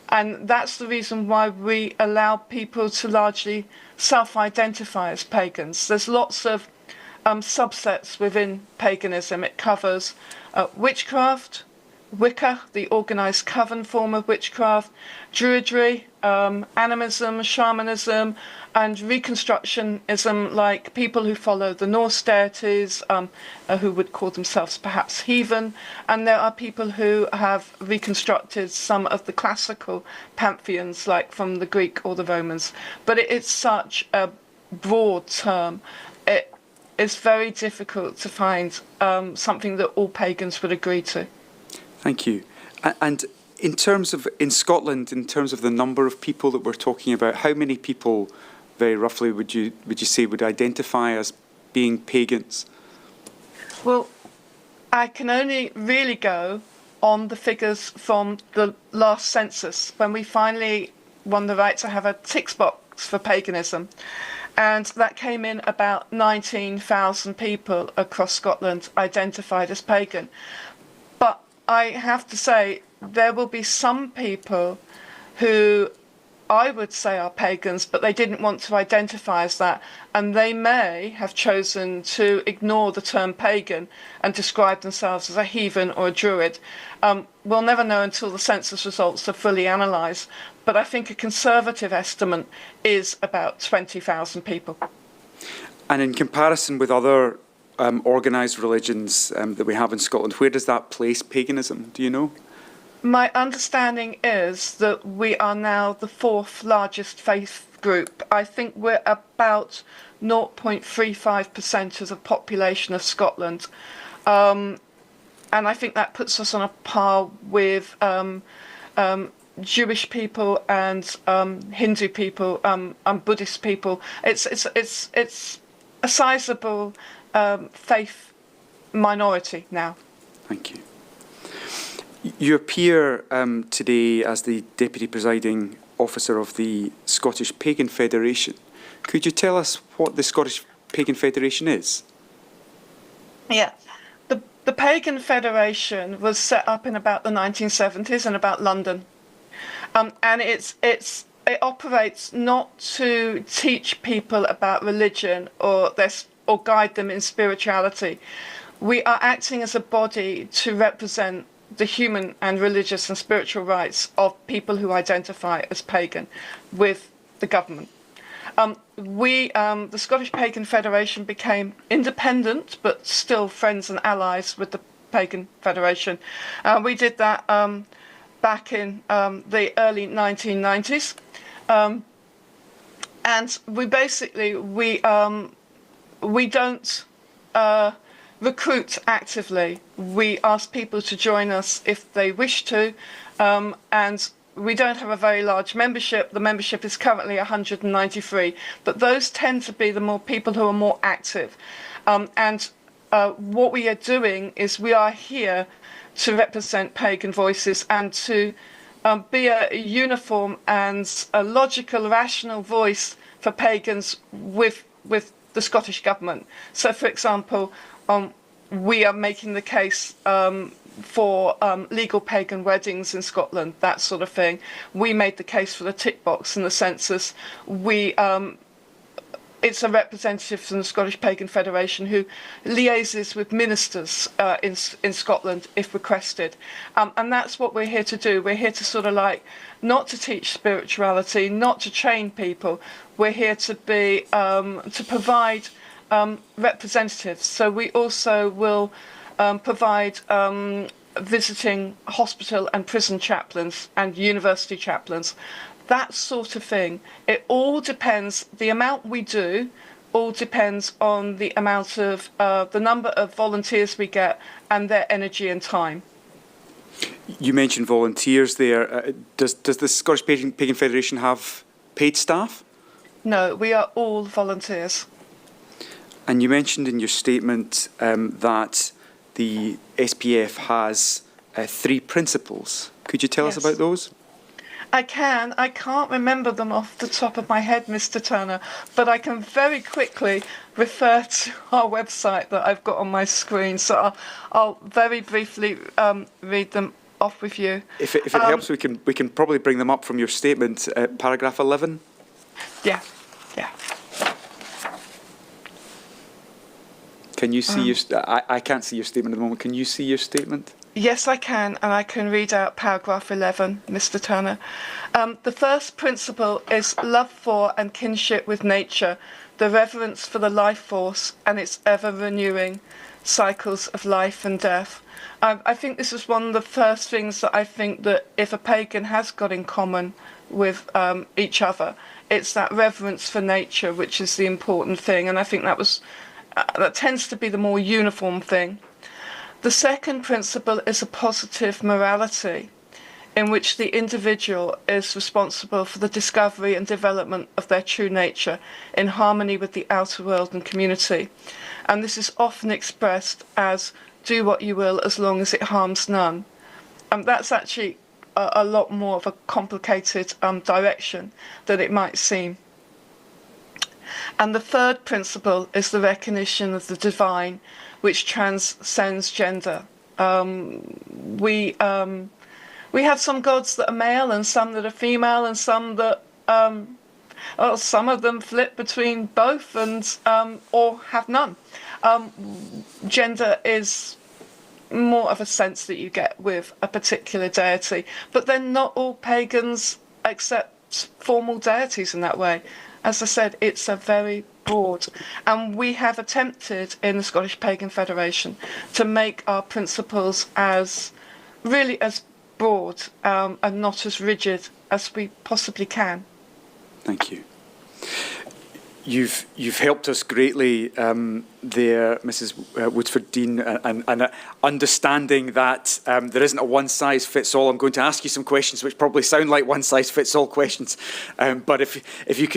And that's the reason why we allow people to largely self-identify as pagans. There's lots of subsets within paganism. It covers witchcraft, Wicca, the organised coven form of witchcraft, Druidry, animism, shamanism, and Reconstructionism, like people who follow the Norse deities, who would call themselves perhaps heathen, and there are people who have reconstructed some of the classical pantheons, like from the Greek or the Romans. But it's such a broad term. It's very difficult to find something that all pagans would agree to. Thank you. And in terms of, in Scotland, in terms of the number of people that we're talking about, how many people, very roughly, would you say would identify as being pagans? Well, I can only really go on the figures from the last census, when we finally won the right to have a tick box for paganism. And that came in about 19,000 people across Scotland identified as pagan. But I have to say, there will be some people who I would say are pagans, but they didn't want to identify as that. And they may have chosen to ignore the term pagan and describe themselves as a heathen or a druid. We'll never know until the census results are fully analysed. But I think a conservative estimate is about 20,000 people. And in comparison with other organised religions that we have in Scotland, where does that place paganism? Do you know? My understanding is that we are now the 4th largest faith group. I think we're about 0.35% of the population of Scotland. And I think that puts us on a par with Jewish people and Hindu people and Buddhist people. It's a sizable faith minority now. Thank you. You appear today as the Deputy Presiding Officer of the Scottish Pagan Federation. Could you tell us what the Scottish Pagan Federation is? Yeah. The Pagan Federation was set up in about the 1970s in about London. And it operates not to teach people about religion or guide them in spirituality. We are acting as a body to represent the human and religious and spiritual rights of people who identify as pagan with the government. The Scottish Pagan Federation became independent, but still friends and allies with the Pagan Federation. We did that back in the early 1990s. And we don't recruit actively. We ask people to join us if they wish to, and we don't have a very large membership. The membership is currently 193, but those tend to be the more people who are more active. What we are doing is we are here to represent pagan voices and to be a uniform and a logical, rational voice for pagans with the Scottish government. So, for example, we are making the case for legal pagan weddings in Scotland, that sort of thing. We made the case for the tick box in the census. It's a representative from the Scottish Pagan Federation who liaises with ministers in Scotland if requested. And that's what we're here to do. We're here to sort of not to teach spirituality, not to train people. We're here to be, to provide representatives. So we also will provide visiting hospital and prison chaplains and university chaplains, that sort of thing. It all depends, the amount we do all depends on the amount of, the number of volunteers we get and their energy and time. You mentioned volunteers there. Does the Scottish Pagan Federation have paid staff? No, we are all volunteers. And you mentioned in your statement that the SPF has 3 principles. Could you tell us about those? I can't remember them off the top of my head, Mr. Turner, but I can very quickly refer to our website that I've got on my screen. So I'll very briefly read them off with you. If it helps, we can probably bring them up from your statement, paragraph 11. Yeah. Can you see your? I can't see your statement at the moment. Can you see your statement? Yes, I can, and I can read out paragraph 11, Mr. Turner. The first principle is love for and kinship with nature, the reverence for the life force and its ever-renewing cycles of life and death. I think this is one of the first things that I think that if a pagan has got in common with each other, it's that reverence for nature, which is the important thing, and I think that tends to be the more uniform thing. The second principle is a positive morality, in which the individual is responsible for the discovery and development of their true nature in harmony with the outer world and community. And this is often expressed as do what you will as long as it harms none. That's actually a lot more of a complicated direction than it might seem. And the third principle is the recognition of the divine, which transcends gender. We have some gods that are male and some that are female and some that well, some of them flip between both and or have none. Gender is more of a sense that you get with a particular deity, but then not all pagans accept formal deities in that way. As I said, it's a very broad, and we have attempted in the Scottish Pagan Federation to make our principles as really as broad and not as rigid as we possibly can. Thank you. You've helped us greatly there, Mrs. Woodsford-Dean, and understanding that there isn't a one-size-fits-all. I'm going to ask you some questions which probably sound like one-size-fits-all questions, but if you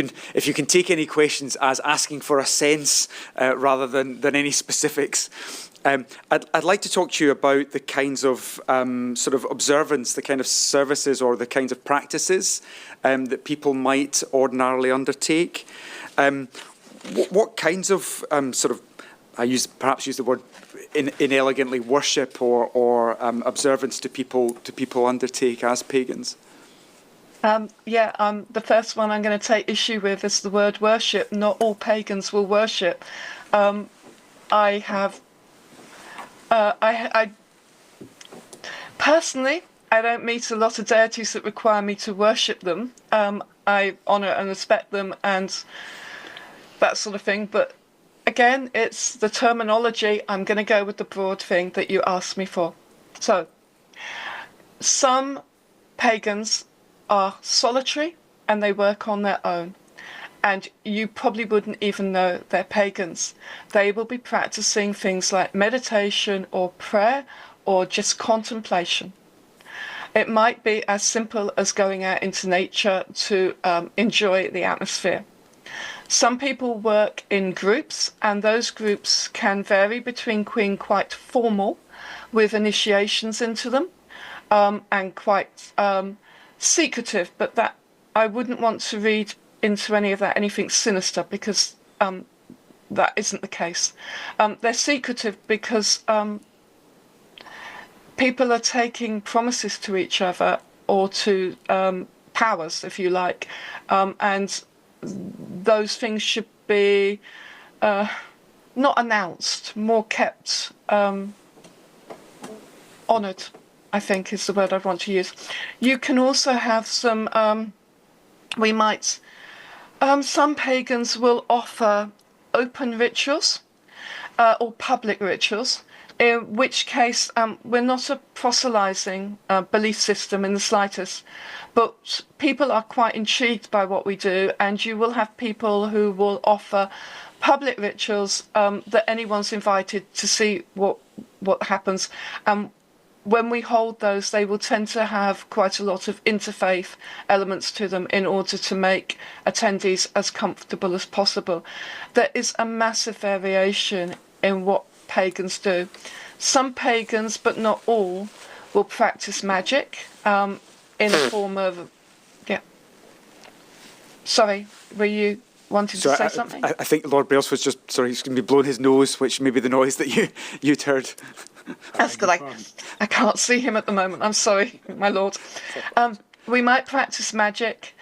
can take any questions as asking for a sense rather than any specifics. I'd like to talk to you about the kinds of sort of observance, the kind of services or the kinds of practices that people might ordinarily undertake. What kinds of sort of, perhaps use the word inelegantly, worship or observance do people undertake as pagans? The first one I'm going to take issue with is the word worship. Not all pagans will worship. I personally, I don't meet a lot of deities that require me to worship them. I honour and respect them and that sort of thing. But again, it's the terminology. I'm going to go with the broad thing that you asked me for. So, some pagans are solitary and they work on their own. And you probably wouldn't even know they're pagans. They will be practicing things like meditation or prayer or just contemplation. It might be as simple as going out into nature to enjoy the atmosphere. Some people work in groups, and those groups can vary between being quite formal with initiations into them and quite secretive, but that I wouldn't want to read into any of that anything sinister, because that isn't the case. They're secretive because people are taking promises to each other or to powers, if you like, and those things should be not announced, more kept honoured, I think is the word I'd want to use. You can also have some, some pagans will offer open rituals or public rituals, in which case we're not a proselytizing belief system in the slightest, but people are quite intrigued by what we do, and you will have people who will offer public rituals that anyone's invited to see what happens. When we hold those, they will tend to have quite a lot of interfaith elements to them in order to make attendees as comfortable as possible. There is a massive variation in what pagans do. Some pagans, but not all, will practice magic in the form of... Yeah. Sorry, were you wanting to say something? I think Lord Brailsford's just, he's going to be blowing his nose, which may be the noise that you'd heard. That's good. I can't see him at the moment. I'm sorry, my lord. We might practice magic.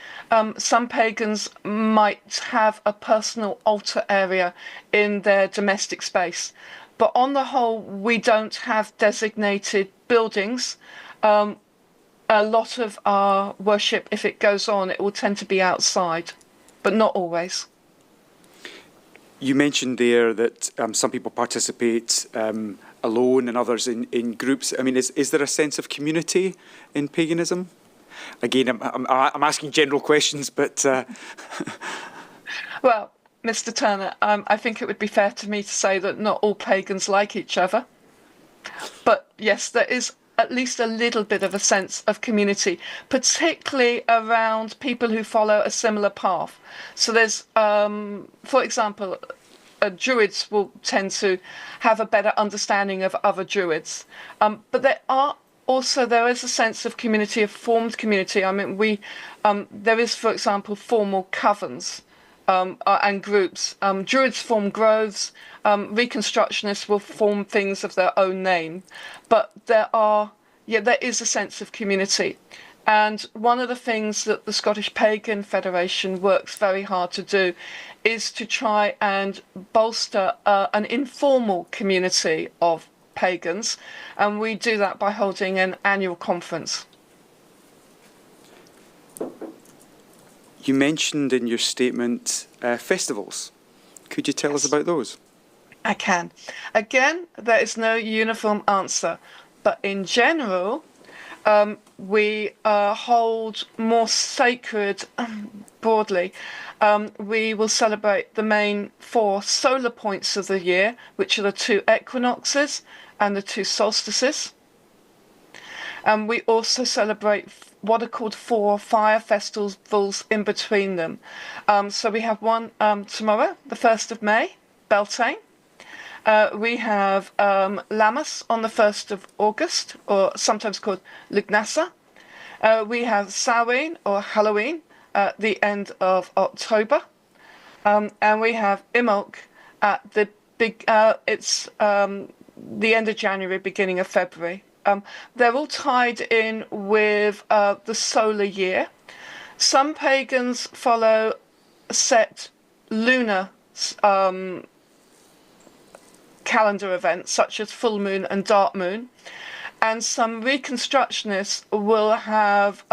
Some pagans might have a personal altar area in their domestic space. But on the whole, we don't have designated buildings. A lot of our worship, if it goes on, it will tend to be outside, but not always. You mentioned there that some people participate alone and others in groups. I mean, is there a sense of community in paganism? Again, I'm asking general questions, but... Well, Mr. Turner, I think it would be fair to me to say that not all pagans like each other. But yes, there is at least a little bit of a sense of community, particularly around people who follow a similar path. So there's, for example, Druids will tend to have a better understanding of other Druids. But there is a sense of community, a formed community. I mean, there is, for example, formal covens and groups. Druids form groves. Reconstructionists will form things of their own name. But there is a sense of community. And one of the things that the Scottish Pagan Federation works very hard to do is to try and bolster an informal community of pagans, and we do that by holding an annual conference. You mentioned in your statement festivals. Could you tell us about those? I can. Again, there is no uniform answer, but in general, we hold more sacred, broadly. We will celebrate the main 4 solar points of the year, which are the 2 equinoxes and the 2 solstices. And we also celebrate what are called 4 fire festivals in between them. So we have one tomorrow, the 1st of May, Beltane. We have Lammas on the 1st of August, or sometimes called Lugnasa. We have Samhain, or Halloween, at the end of October. And we have Imbolc at the end of January, beginning of February. They're all tied in with the solar year. Some pagans follow set lunar calendar events such as full moon and dark moon, and some reconstructionists will have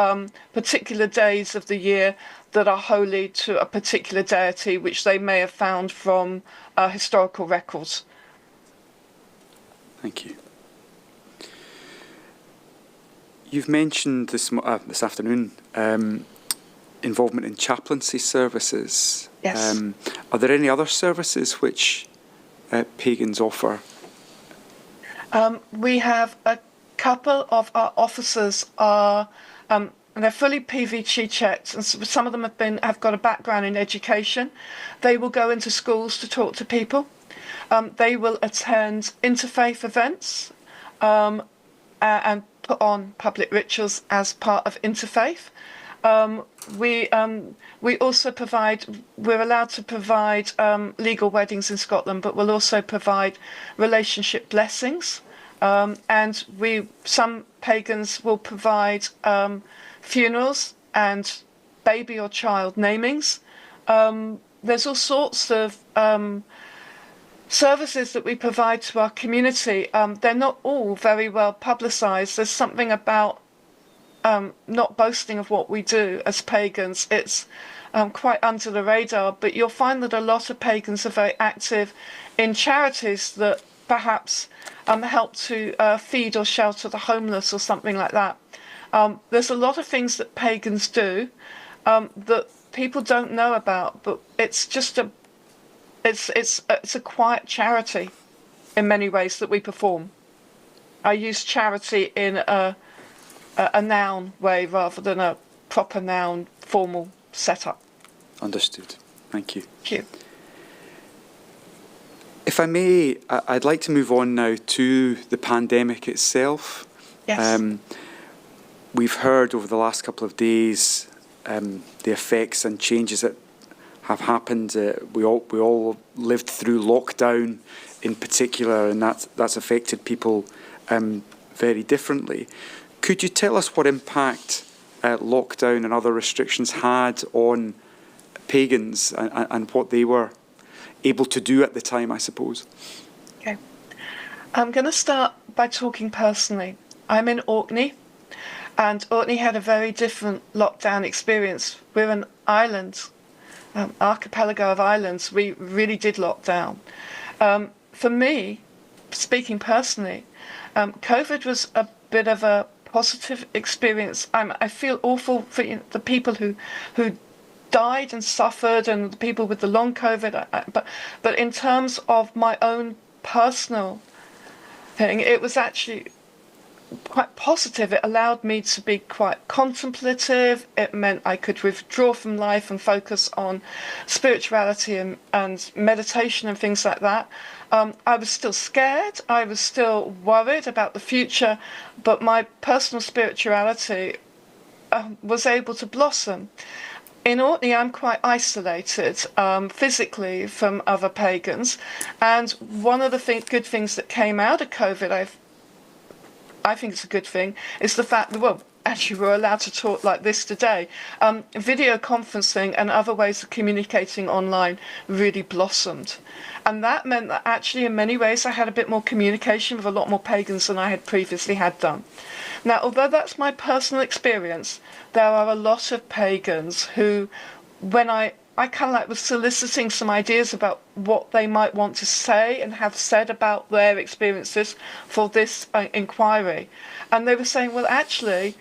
particular days of the year that are holy to a particular deity which they may have found from historical records. Thank you. You've mentioned this afternoon involvement in chaplaincy services. Yes. Are there any other services which pagans offer? We have a couple of our officers are they're fully PVG checked, and some of them have got a background in education. They will go into schools to talk to people. They will attend interfaith events and put on public rituals as part of interfaith. We also we're allowed to provide legal weddings in Scotland, but we'll also provide relationship blessings. And some pagans will provide funerals and baby or child namings. There's all sorts of services that we provide to our community. They're not all very well publicised. There's something about not boasting of what we do as pagans. It's quite under the radar, but you'll find that a lot of pagans are very active in charities that perhaps help to feed or shelter the homeless or something like that. There's a lot of things that pagans do that people don't know about, but it's just it's a quiet charity in many ways that we perform. I use charity in a noun way rather than a proper noun formal setup. Understood. Thank you. Thank you. If I may, I'd like to move on now to the pandemic itself. Yes. We've heard over the last couple of days the effects and changes that have happened. We all lived through lockdown in particular, and that's affected people very differently. Could you tell us what impact lockdown and other restrictions had on pagans and what they were able to do at the time, I suppose? Okay. I'm going to start by talking personally. I'm in Orkney, and Orkney had a very different lockdown experience. We're an island, archipelago of islands. We really did lock down. For me, speaking personally, COVID was a bit of a positive experience. I feel awful for the people who died and suffered, and the people with the long COVID. But in terms of my own personal thing, it was actually quite positive. It allowed me to be quite contemplative. It meant I could withdraw from life and focus on spirituality and meditation and things like that. I was still scared. I was still worried about the future, but my personal spirituality was able to blossom. In Orkney, I'm quite isolated physically from other pagans, and one of the good things that came out of COVID, I think it's a good thing, is the fact that, well, actually were allowed to talk like this today. Video conferencing and other ways of communicating online really blossomed. And that meant that actually in many ways I had a bit more communication with a lot more pagans than I had previously had done. Now, although that's my personal experience, there are a lot of pagans who, when I kind of like was soliciting some ideas about what they might want to say and have said about their experiences for this inquiry. And they were saying, well, actually,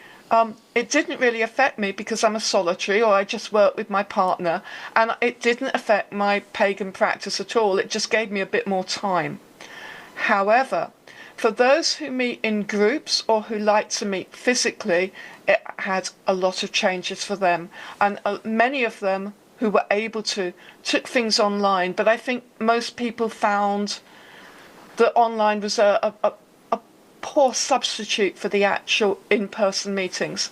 it didn't really affect me because I'm a solitary or I just work with my partner, and it didn't affect my pagan practice at all. It just gave me a bit more time. However, for those who meet in groups or who like to meet physically, it had a lot of changes for them. And many of them who were able to took things online, but I think most people found that online was a poor substitute for the actual in-person meetings.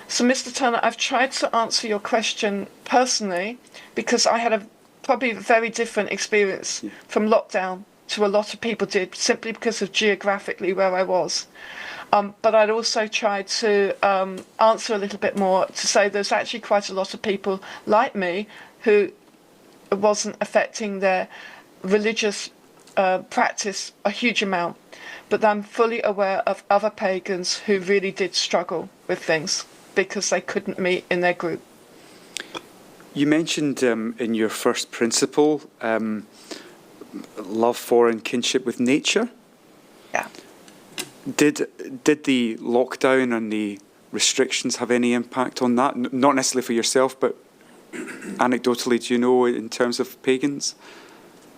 So, Mr. Turner, I've tried to answer your question personally because I had a probably very different experience from lockdown to a lot of people did, simply because of geographically where I was. But I'd also tried to answer a little bit more to say there's actually quite a lot of people like me who it wasn't affecting their religious practice a huge amount. But I'm fully aware of other pagans who really did struggle with things because they couldn't meet in their group. You mentioned in your first principle love for and kinship with nature. Yeah. Did the lockdown and the restrictions have any impact on that? Not necessarily for yourself, but anecdotally, do you know, in terms of pagans?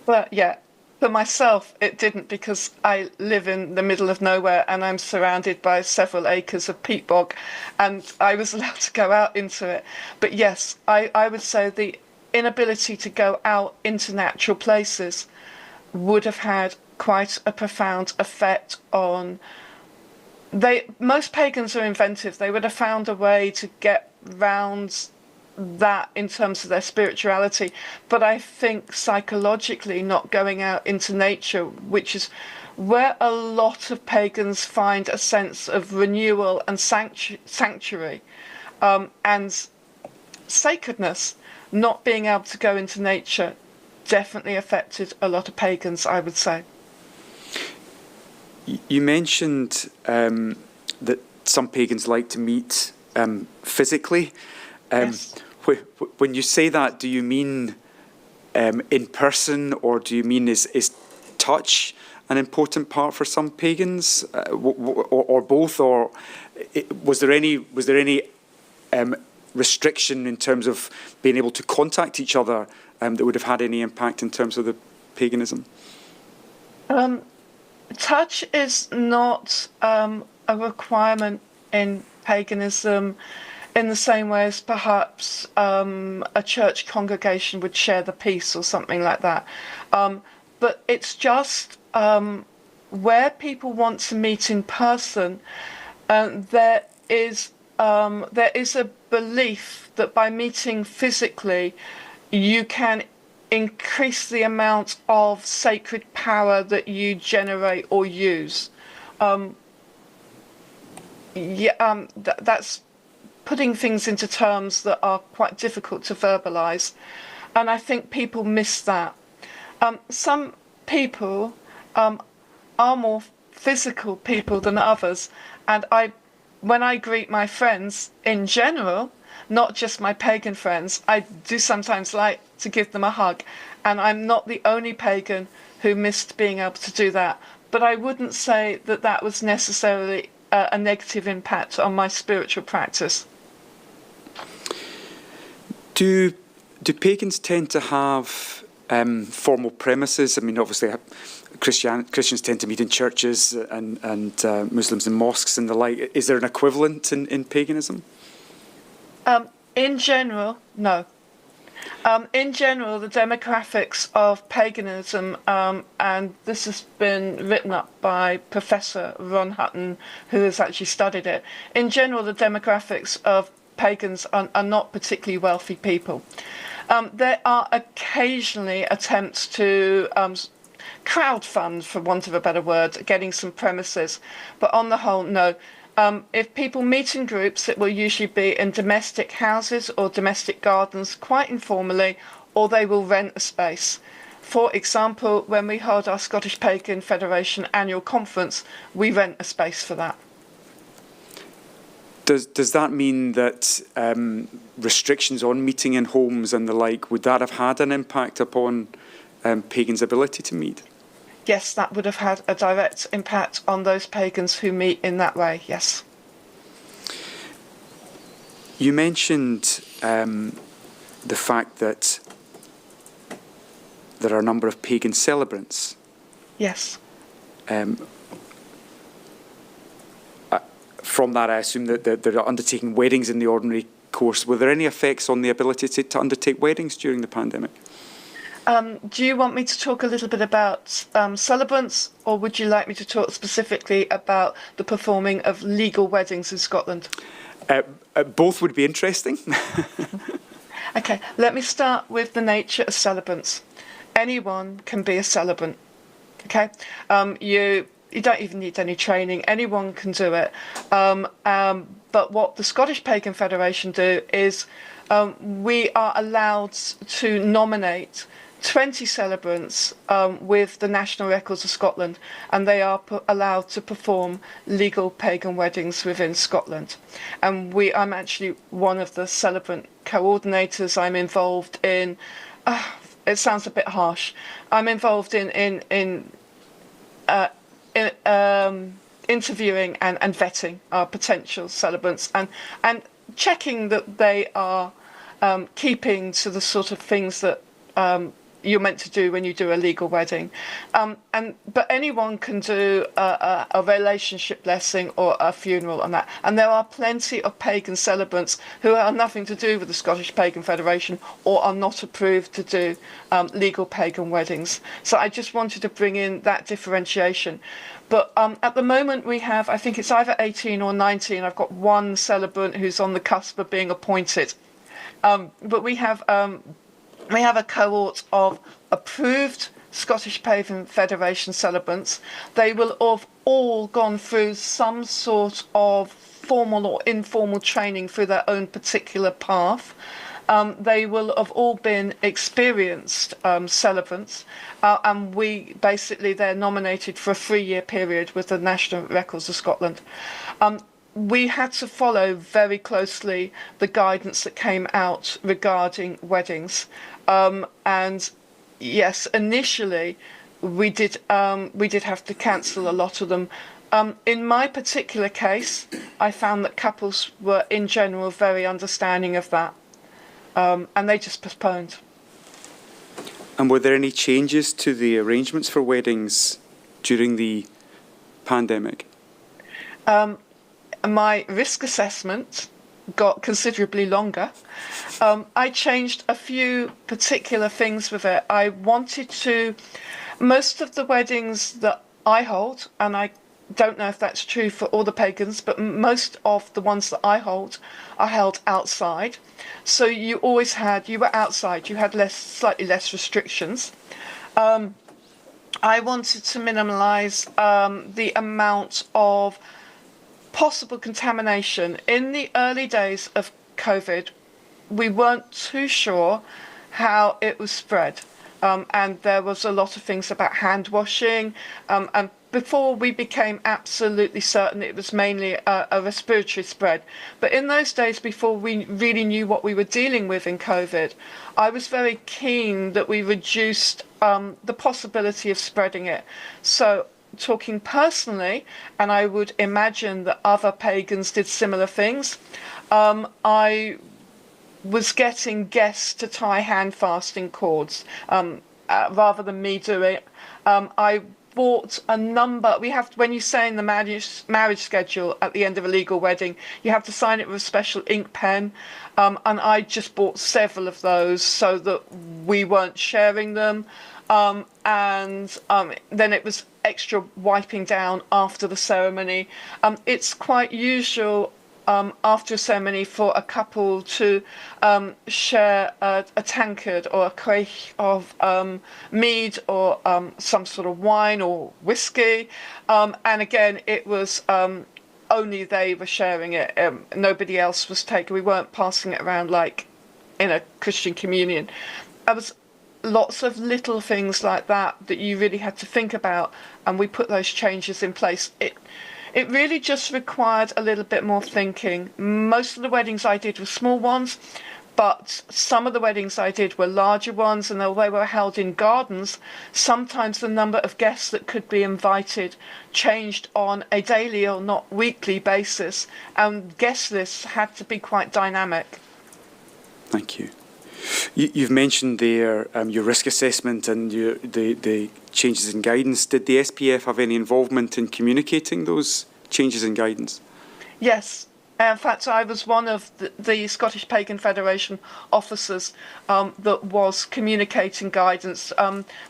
Well, yeah. For myself, it didn't, because I live in the middle of nowhere and I'm surrounded by several acres of peat bog, and I was allowed to go out into it. But yes, I would say the inability to go out into natural places would have had quite a profound effect on... Most pagans are inventive. They would have found a way to get round that in terms of their spirituality, but I think psychologically not going out into nature, which is where a lot of pagans find a sense of renewal and sanctuary and sacredness, not being able to go into nature definitely affected a lot of pagans, I would say. You mentioned that some pagans like to meet physically. Yes. When you say that, do you mean in person, or do you mean is touch an important part for some pagans, or both? Or was there any restriction in terms of being able to contact each other that would have had any impact in terms of the paganism? Touch is not a requirement in paganism in the same way as perhaps a church congregation would share the peace or something like that. But it's just where people want to meet in person, there is a belief that by meeting physically, you can increase the amount of sacred power that you generate or use. That's putting things into terms that are quite difficult to verbalise, and I think people miss that. Some people are more physical people than others, and when I greet my friends in general, not just my pagan friends, I do sometimes like to give them a hug, and I'm not the only pagan who missed being able to do that, but I wouldn't say that that was necessarily a negative impact on my spiritual practice. Do pagans tend to have formal premises? I mean, obviously, Christians tend to meet in churches and Muslims in mosques and the like. Is there an equivalent in paganism? In general, no. In general, the demographics of paganism, and this has been written up by Professor Ron Hutton, who has actually studied it. In general, the demographics of pagans are not particularly wealthy people. There are occasionally attempts to crowdfund, for want of a better word, getting some premises, but on the whole, no. If people meet in groups, it will usually be in domestic houses or domestic gardens, quite informally, or they will rent a space. For example, when we hold our Scottish Pagan Federation annual conference, we rent a space for that. Does that mean that restrictions on meeting in homes and the like, would that have had an impact upon pagans' ability to meet? Yes, that would have had a direct impact on those pagans who meet in that way, yes. You mentioned the fact that there are a number of pagan celebrants. Yes. From that, I assume that they're undertaking weddings in the ordinary course. Were there any effects on the ability to undertake weddings during the pandemic? Do you want me to talk a little bit about celebrants, or would you like me to talk specifically about the performing of legal weddings in Scotland? Both would be interesting. Okay, let me start with the nature of celebrants. Anyone can be a celebrant. Okay, you don't even need any training. Anyone can do it. But what the Scottish Pagan Federation do is we are allowed to nominate 20 celebrants with the National Records of Scotland, and they are allowed to perform legal pagan weddings within Scotland. And I'm actually one of the celebrant coordinators. I'm involved in, it sounds a bit harsh, I'm involved in interviewing and vetting our potential celebrants and checking that they are keeping to the sort of things that you're meant to do when you do a legal wedding. But anyone can do a relationship blessing or a funeral on that. And there are plenty of pagan celebrants who have nothing to do with the Scottish Pagan Federation or are not approved to do legal pagan weddings. So I just wanted to bring in that differentiation. But at the moment we have, I think it's either 18 or 19. I've got one celebrant who's on the cusp of being appointed. But we have a cohort of approved Scottish Pagan Federation celebrants. They will have all gone through some sort of formal or informal training through their own particular path. They will have all been experienced celebrants, and they're nominated for a 3-year period with the National Records of Scotland. We had to follow very closely the guidance that came out regarding weddings. And yes, initially we did have to cancel a lot of them. In my particular case, I found that couples were in general very understanding of that, and they just postponed. And were there any changes to the arrangements for weddings during the pandemic? My risk assessment got considerably longer. I changed a few particular things with it. I wanted to, most of the weddings that I hold, and I don't know if that's true for all the pagans, but most of the ones that I hold are held outside. So you were outside, you had slightly less restrictions. I wanted to minimise the amount of possible contamination. In the early days of COVID, we weren't too sure how it was spread. And there was a lot of things about hand washing. And before we became absolutely certain it was mainly a respiratory spread. But in those days, before we really knew what we were dealing with in COVID, I was very keen that we reduced the possibility of spreading it. So talking personally, and I would imagine that other pagans did similar things, I was getting guests to tie hand fasting cords rather than me do it. I bought a number. When you sign the marriage schedule at the end of a legal wedding, you have to sign it with a special ink pen, and I just bought several of those so that we weren't sharing them. Then it was extra wiping down after the ceremony. It's quite usual after a ceremony for a couple to share a tankard or a crate of mead or some sort of wine or whiskey. And again, it was only they were sharing it. Nobody else was taking. We weren't passing it around like in a Christian communion. There was lots of little things like that that you really had to think about, and we put those changes in place. It really just required a little bit more thinking. Most of the weddings I did were small ones, but some of the weddings I did were larger ones, and although they were held in gardens, sometimes the number of guests that could be invited changed on a daily or not weekly basis, and guest lists had to be quite dynamic. Thank you. You've mentioned there your risk assessment and the changes in guidance. Did the SPF have any involvement in communicating those changes in guidance? Yes. In fact, I was one of the Scottish Pagan Federation officers that was communicating guidance.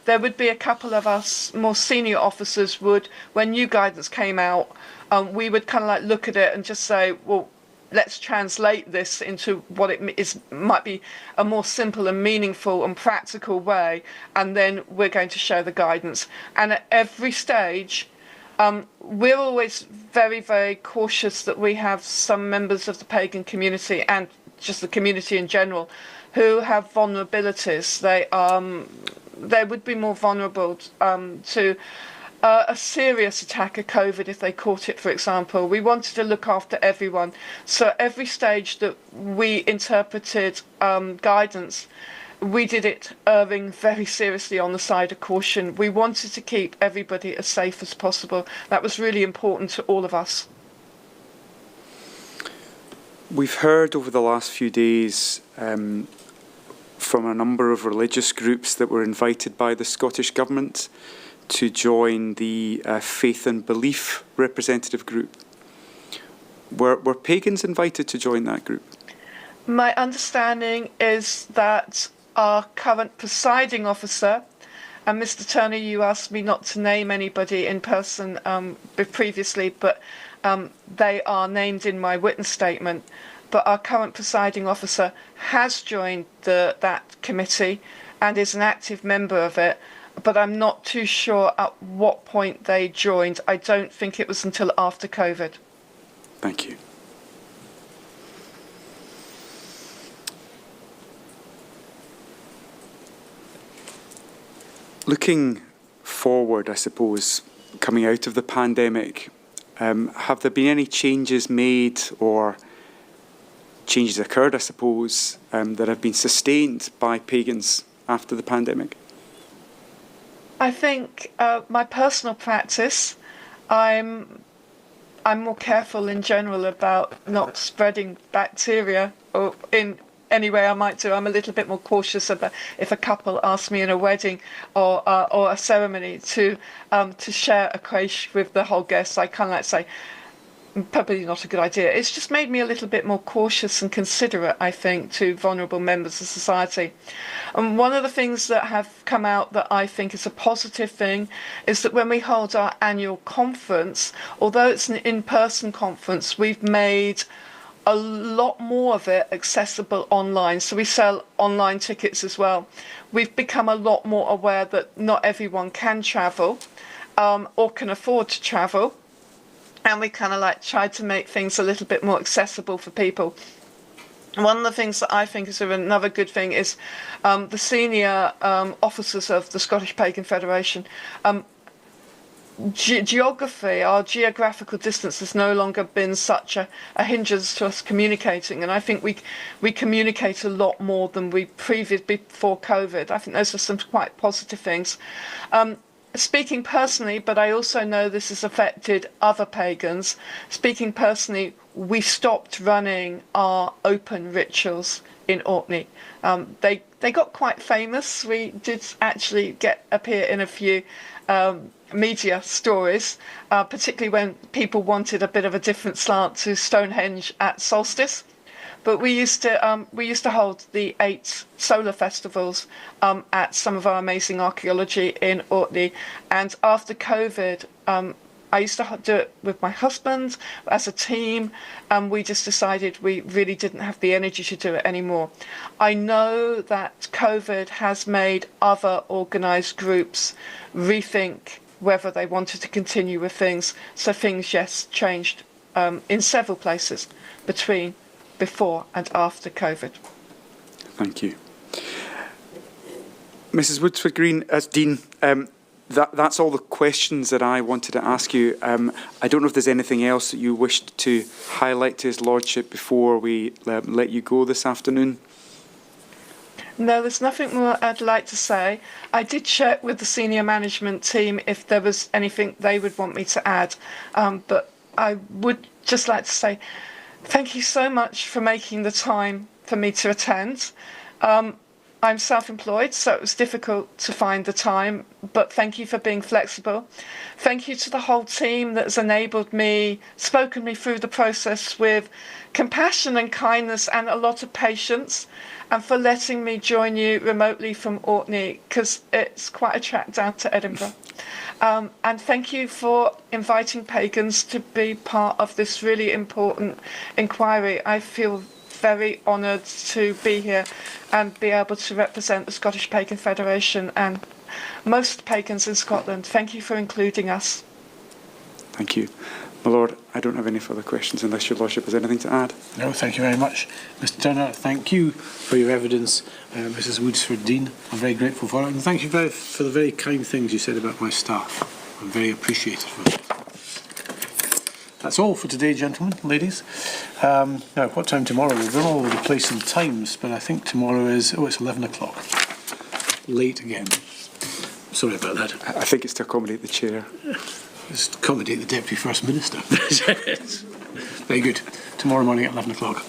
There would be a couple of us more senior officers when new guidance came out, we would kind of like look at it and just say, well, let's translate this into what might be a more simple and meaningful and practical way, and then we're going to show the guidance. And at every stage, we're always very, very cautious that we have some members of the pagan community and just the community in general who have vulnerabilities. They would be more vulnerable to a serious attack of COVID if they caught it, for example. We wanted to look after everyone. So every stage that we interpreted guidance, we did it erring very seriously on the side of caution. We wanted to keep everybody as safe as possible. That was really important to all of us. We've heard over the last few days from a number of religious groups that were invited by the Scottish Government to join the Faith and Belief representative group. Were pagans invited to join that group? My understanding is that our current presiding officer, and Mr. Turner, you asked me not to name anybody in person previously, but they are named in my witness statement. But our current presiding officer has joined that committee and is an active member of it. But I'm not too sure at what point they joined. I don't think it was until after COVID. Thank you. Looking forward, I suppose, coming out of the pandemic, have there been any changes made or changes occurred, I suppose, that have been sustained by pagans after the pandemic? I think my personal practice, I'm more careful in general about not spreading bacteria or in any way I might do. I'm a little bit more cautious about if a couple ask me in a wedding or a ceremony to share a creche with the whole guests. I kind of like say, probably not a good idea. It's just made me a little bit more cautious and considerate, I think, to vulnerable members of society. And one of the things that have come out that I think is a positive thing is that when we hold our annual conference, although it's an in-person conference, we've made a lot more of it accessible online. So we sell online tickets as well. We've become a lot more aware that not everyone can travel or can afford to travel. And we kind of like tried to make things a little bit more accessible for people. One of the things that I think is another good thing is the senior officers of the Scottish Pagan Federation. Geography, our geographical distance has no longer been such a hindrance to us communicating. And I think we communicate a lot more than we before COVID. I think those are some quite positive things. Speaking personally, but I also know this has affected other pagans, speaking personally, we stopped running our open rituals in Orkney. They got quite famous. We did actually appear in a few media stories, particularly when people wanted a bit of a different slant to Stonehenge at solstice. But we used to hold the 8 solar festivals at some of our amazing archaeology in Orkney. And after COVID, I used to do it with my husband as a team, and we just decided we really didn't have the energy to do it anymore. I know that COVID has made other organised groups rethink whether they wanted to continue with things. So things, yes, changed. in several places before and after COVID. Thank you. Mrs. Dean, that's all the questions that I wanted to ask you. I don't know if there's anything else that you wished to highlight to His Lordship before we let you go this afternoon. No, there's nothing more I'd like to say. I did check with the senior management team if there was anything they would want me to add, but I would just like to say thank you so much for making the time for me to attend. I'm self-employed, so it was difficult to find the time, but thank you for being flexible. Thank you to the whole team that has enabled me, spoken me through the process with compassion and kindness and a lot of patience, and for letting me join you remotely from Orkney, because it's quite a track down to Edinburgh. And thank you for inviting Pagans to be part of this really important inquiry. I feel very honoured to be here and be able to represent the Scottish Pagan Federation and most pagans in Scotland. Thank you for including us. Thank you. My Lord, I don't have any further questions unless Your Lordship has anything to add. No, thank you very much. Mr Turner, thank you for your evidence. Mrs Woodsford-Dean, I'm very grateful for it. And thank you for the very kind things you said about my staff. I'm very appreciative of it. That's all for today, gentlemen, ladies. Now, what time tomorrow? We've run all over the place in times, but I think tomorrow is, it's 11 o'clock. Late again. Sorry about that. I think it's to accommodate the chair. It's to accommodate the Deputy First Minister. Very good. Tomorrow morning at 11 o'clock.